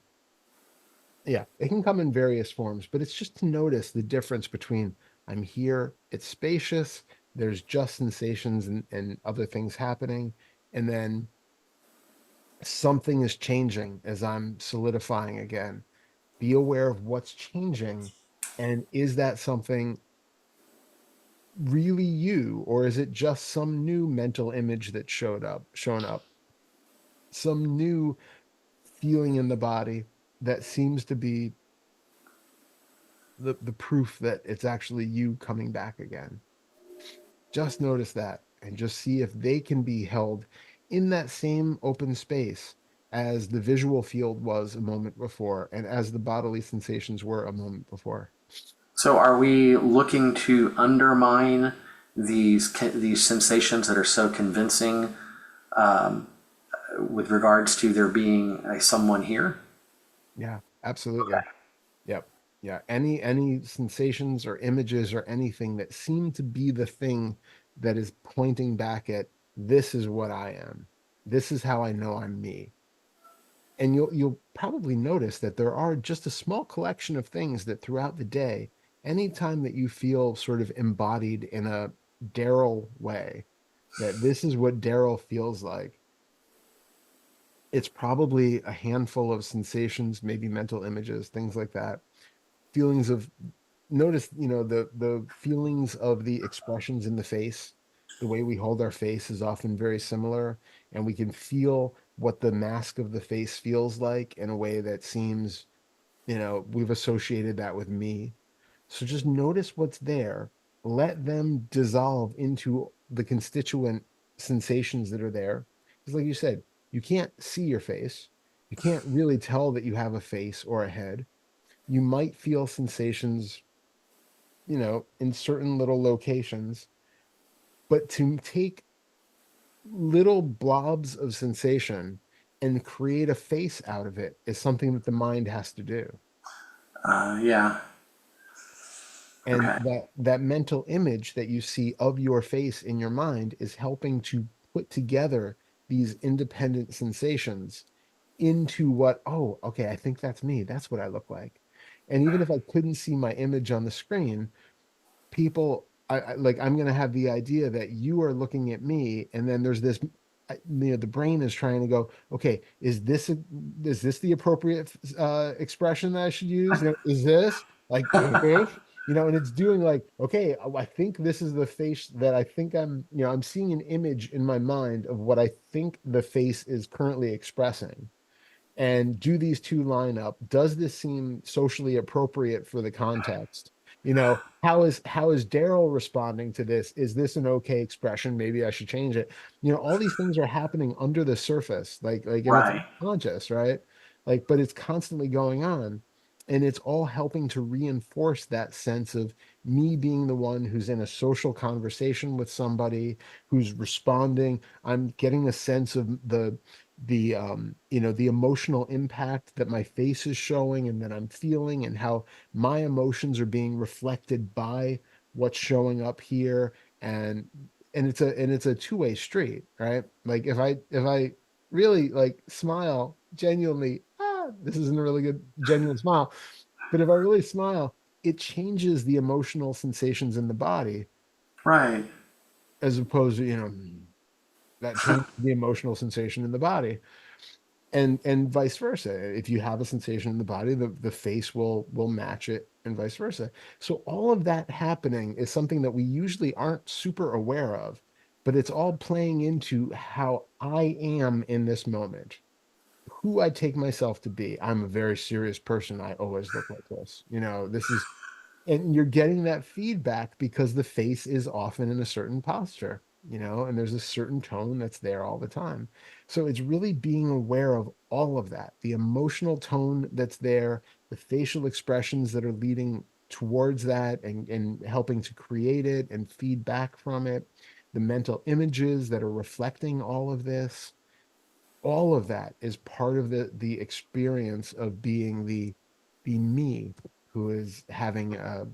yeah, it can come in various forms, but it's just to notice the difference between I'm here, it's spacious, there's just sensations and other things happening, and then something is changing as I'm solidifying again. Be aware of what's changing, and is that something really you, or is it just some new mental image that shown up, some new feeling in the body that seems to be the proof that it's actually you coming back again. Just notice that and just see if they can be held in that same open space as the visual field was a moment before and as the bodily sensations were a moment before. So are we looking to undermine these sensations that are so convincing with regards to there being someone here? Yeah, Okay. absolutely. Yep. Yeah. Any sensations or images or anything that seem to be the thing that is pointing back at this is what I am. This is how I know I'm me. And you'll probably notice that there are just a small collection of things that throughout the day, anytime that you feel sort of embodied in a Darrell way, that this is what Darrell feels like, it's probably a handful of sensations, maybe mental images, things like that. Feelings of notice, the feelings of the expressions in the face. The way we hold our face is often very similar, and we can feel what the mask of the face feels like in a way that seems, we've associated that with me. So just notice what's there, let them dissolve into the constituent sensations that are there. Because, like you said, you can't see your face. You can't really tell that you have a face or a head. You might feel sensations, in certain little locations, but to take little blobs of sensation and create a face out of it is something that the mind has to do. Yeah. And Okay. that mental image that you see of your face in your mind is helping to put together these independent sensations into what, oh, okay, I think that's me. That's what I look like. And even if I couldn't see my image on the screen, people like I'm going to have the idea that you are looking at me, and then there's this, the brain is trying to go, okay, is this the appropriate expression that I should use, is this like and it's doing like, okay, I think this is the face that I think I'm seeing an image in my mind of what I think the face is currently expressing, and do these two line up? Does this seem socially appropriate for the context? How is Darrell responding to this? Is this an okay expression? Maybe I should change it. All these things are happening under the surface, and it's Right. unconscious, right? But it's constantly going on. And it's all helping to reinforce that sense of me being the one who's in a social conversation with somebody, who's responding. I'm getting a sense of the emotional impact that my face is showing and that I'm feeling, and how my emotions are being reflected by what's showing up here. And it's a two-way street, right? Like if I really like smile genuinely, this isn't a really good genuine smile, but if I really smile, it changes the emotional sensations in the body, Right. as opposed to, that changes the emotional sensation in the body. And vice versa. If you have a sensation in the body, the face will match it, and vice versa. So all of that happening is something that we usually aren't super aware of, but it's all playing into how I am in this moment, who I take myself to be. I'm a very serious person. I always look like this. This is, and you're getting that feedback because the face is often in a certain posture, and there's a certain tone that's there all the time. So it's really being aware of all of that, the emotional tone that's there, the facial expressions that are leading towards that, and helping to create it and feedback from it, the mental images that are reflecting all of this. All of that is part of the experience of being the me who is having a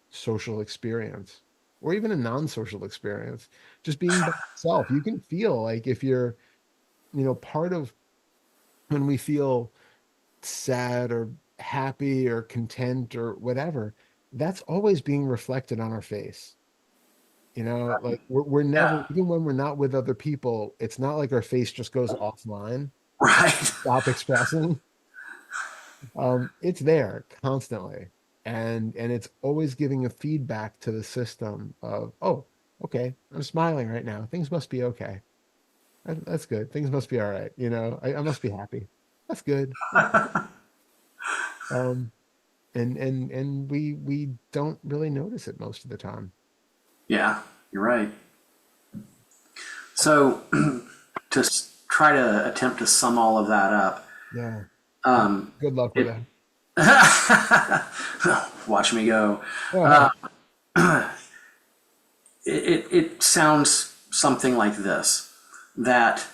social experience, or even a non-social experience, just being by yourself. You can feel like, if you're, part of when we feel sad or happy or content or whatever, that's always being reflected on our face. Like we're never, Yeah. even when we're not with other people, it's not like our face just goes offline, Right. stop expressing. It's there constantly, and it's always giving a feedback to the system of, oh, okay, I'm smiling right now, things must be okay. That's good, things must be all right, I must be happy. That's good. um and we don't really notice it most of the time. Yeah, you're right. So to try to attempt to sum all of that up, Yeah. um, Good luck with it that. watch me go. Uh-huh. It sounds something like this: that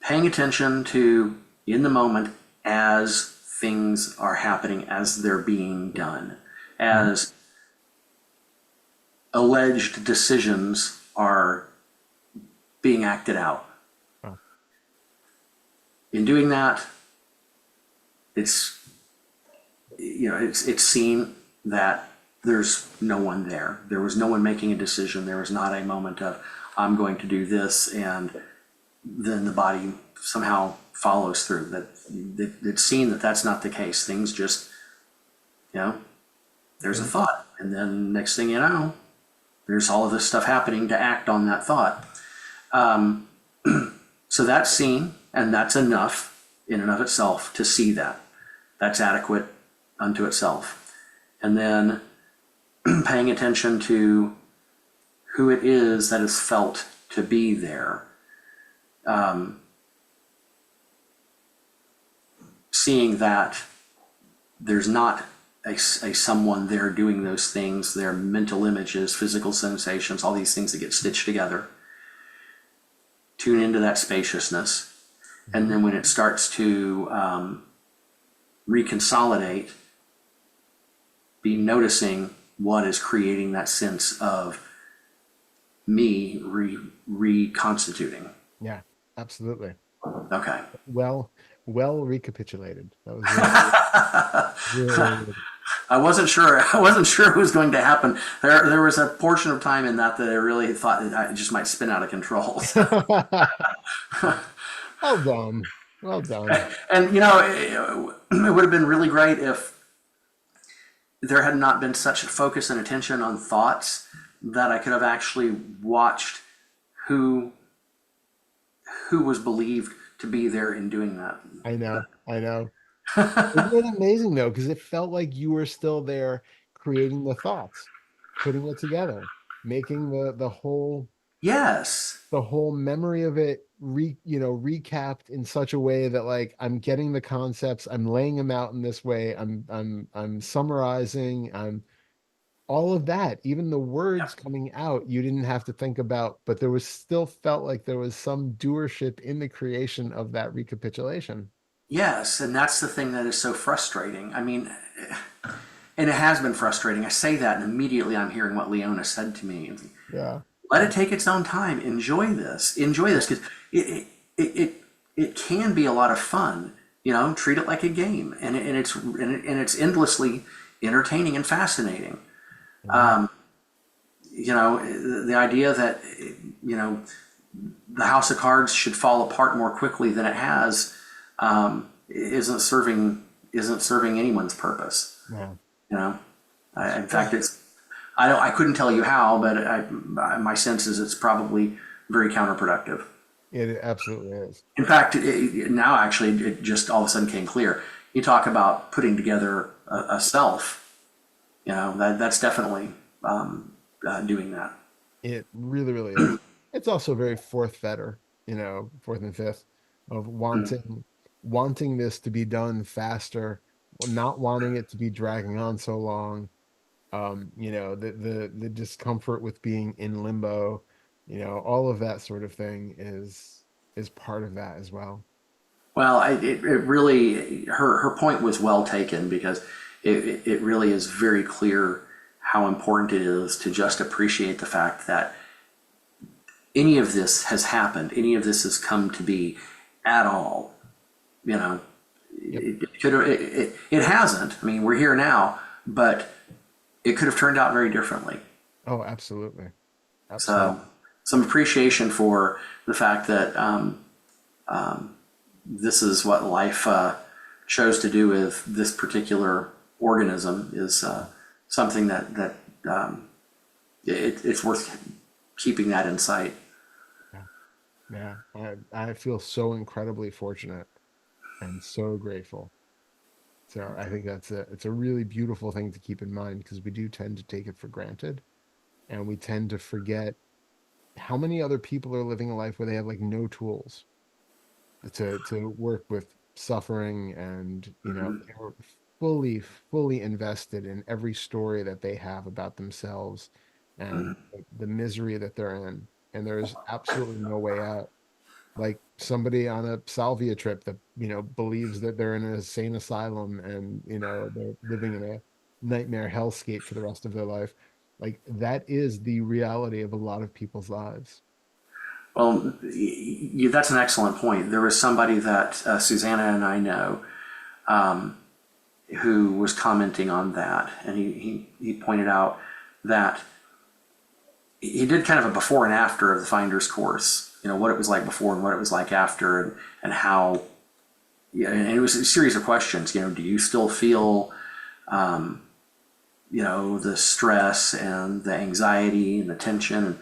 paying attention to in the moment as things are happening, as they're being done, Mhm. as alleged decisions are being acted out. Oh, In doing that, it's it's seen that there's no one there. There was no one making a decision. There was not a moment of I'm going to do this, and then the body somehow follows through. That it's seen that that's not the case. Things just you know there's a yeah. thought, and then next thing you know, there's all of this stuff happening to act on that thought. So that's seen, and that's enough in and of itself to see that. That's adequate unto itself. And then paying attention to who it is that is felt to be there, seeing that there's not a someone there doing those things, their mental images, physical sensations, all these things that get stitched together. Tune into that spaciousness. And Mhm. then when it starts to reconsolidate, be noticing what is creating that sense of me reconstituting. Yeah, absolutely. Okay. Well, well recapitulated. That was really good. Really, really good. I wasn't sure. I wasn't sure it was going to happen. There was a portion of time in that I really thought that I just might spin out of control. Well done. Well done. And it would have been really great if there had not been such a focus and attention on thoughts that I could have actually watched who who was believed to be there in doing that. I know. I know. Isn't it amazing though? Because it felt like you were still there creating the thoughts, putting it together, making Yes. the whole memory of it recapped in such a way that, like, I'm getting the concepts, I'm laying them out in this way, I'm summarizing, I'm all of that, even the Yeah. words coming out, you didn't have to think about, but there was still felt like there was some doership in the creation of that recapitulation. Yes, and that's the thing that is so frustrating. I mean, and it has been frustrating. I say that, and immediately I'm hearing what Leona said to me. Yeah. Let it take its own time. Enjoy this, because it, it it can be a lot of fun. You know, treat it like a game, and it's endlessly entertaining and fascinating. Yeah. You know, the idea that, you know, the house of cards should fall apart more quickly than it has, isn't serving anyone's purpose. Yeah. You know, in fact, Yeah. I couldn't tell you how, but my sense is it's probably very counterproductive. It absolutely is. In fact, now actually it just all of a sudden came clear. You talk about putting together a self, you know, that's definitely doing that. It really, really is. It's also very fourth fetter, fourth and fifth of wanting this to be done faster, not wanting it to be dragging on so long. The discomfort with being in limbo, all of that sort of thing is part of that as well. Well, it really, her point was well taken, because it really is very clear how important it is to just appreciate the fact that any of this has happened, any of this has come to be at all. You know, Yep. it hasn't. I mean, we're here now, but it could have turned out very differently. Oh, absolutely. So, Absolutely. some appreciation for the fact that this is what life chose to do with this particular organism is something that it's worth keeping that in sight. Yeah. Yeah. I feel so incredibly fortunate and so grateful. So I think it's a really beautiful thing to keep in mind because we do tend to take it for granted and we tend to forget how many other people are living a life where they have like no tools to work with suffering and they're fully invested in every story that they have about themselves and the misery that they're in, and there's absolutely no way out, like somebody on a salvia trip that believes that they're in an insane asylum and they're living in a nightmare hellscape for the rest of their life. Like that is the reality of a lot of people's lives. Well, that's an excellent point. There was somebody that Susanna and I know who was commenting on that, and he pointed out that he did kind of a before and after of the Finder's course. You know, what it was like before and what it was like after, and how. Yeah, and it was a series of questions. You know, do you still feel, you know, the stress and the anxiety and the tension,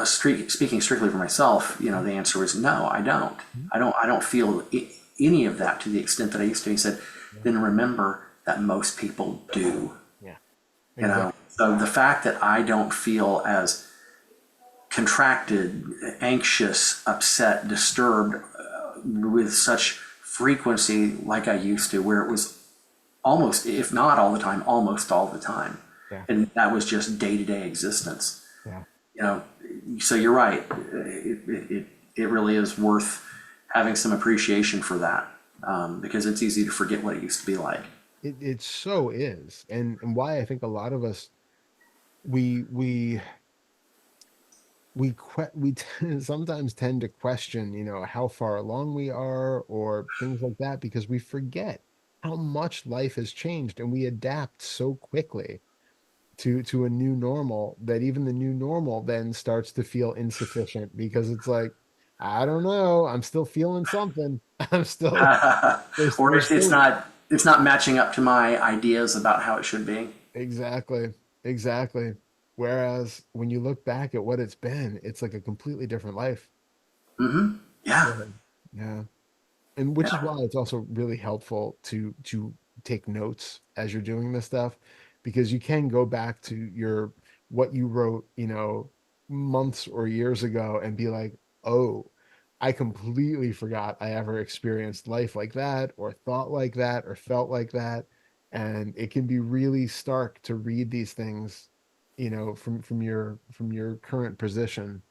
speaking strictly for myself, you know, the answer was no, I don't. Mhm. I don't feel any of that to the extent that I used to. He said, Yeah. then remember that most people do. Yeah. You know, Exactly. so the fact that I don't feel as contracted, anxious, upset, disturbed with such frequency like I used to, where it was almost, if not all the time, almost all the time. Yeah. And that was just day to day existence. Yeah. You know, so you're right. It really is worth having some appreciation for that, because it's easy to forget what it used to be like. It so is, and why I think a lot of us we we sometimes tend to question, how far along we are or things like that because we forget how much life has changed and we adapt so quickly to a new normal that even the new normal then starts to feel insufficient because it's like, I don't know, I'm still feeling something. I'm still Or there's still it's not matching up to my ideas about how it should be. exactly, exactly. Whereas when you look back at what it's been, it's like a completely different life. Yeah, Yeah. Yeah. And which is yeah. why it's also really helpful to take notes as you're doing this stuff because you can go back to your what you wrote, months or years ago and be like, "Oh, I completely forgot I ever experienced life like that or thought like that or felt like that." And it can be really stark to read these things, from your current position,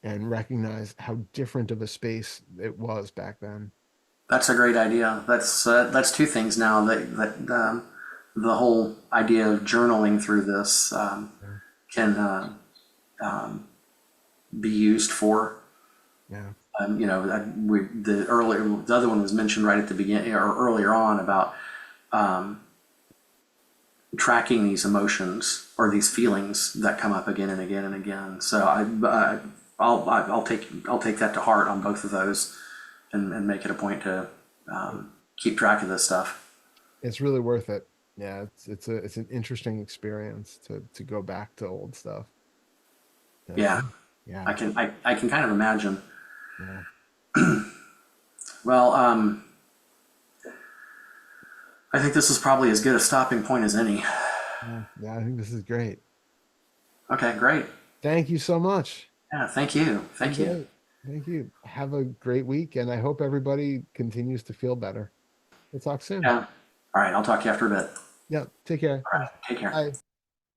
and recognize how different of a space it was back then. That's a great idea. That's two things now that the whole idea of journaling through this Yeah. can be used for. Yeah. The other one was mentioned right at the beginning or earlier on about tracking these emotions or these feelings that come up again and again and again. So I'll take that to heart on both of those and make it a point to keep track of this stuff. It's really worth it. Yeah, it's an interesting experience to go back to old stuff. Yeah, Yeah. I can kind of imagine. Yeah. Well, I think this is probably as good a stopping point as any. Yeah. Yeah, I think this is great. Okay, great. Thank you so much. Yeah, thank you. It's been Thank you. great. Thank you. Have a great week, and I hope everybody continues to feel better. We'll talk soon. Yeah. All right, I'll talk to you after a bit. Yeah, take care. All right, take care. Bye.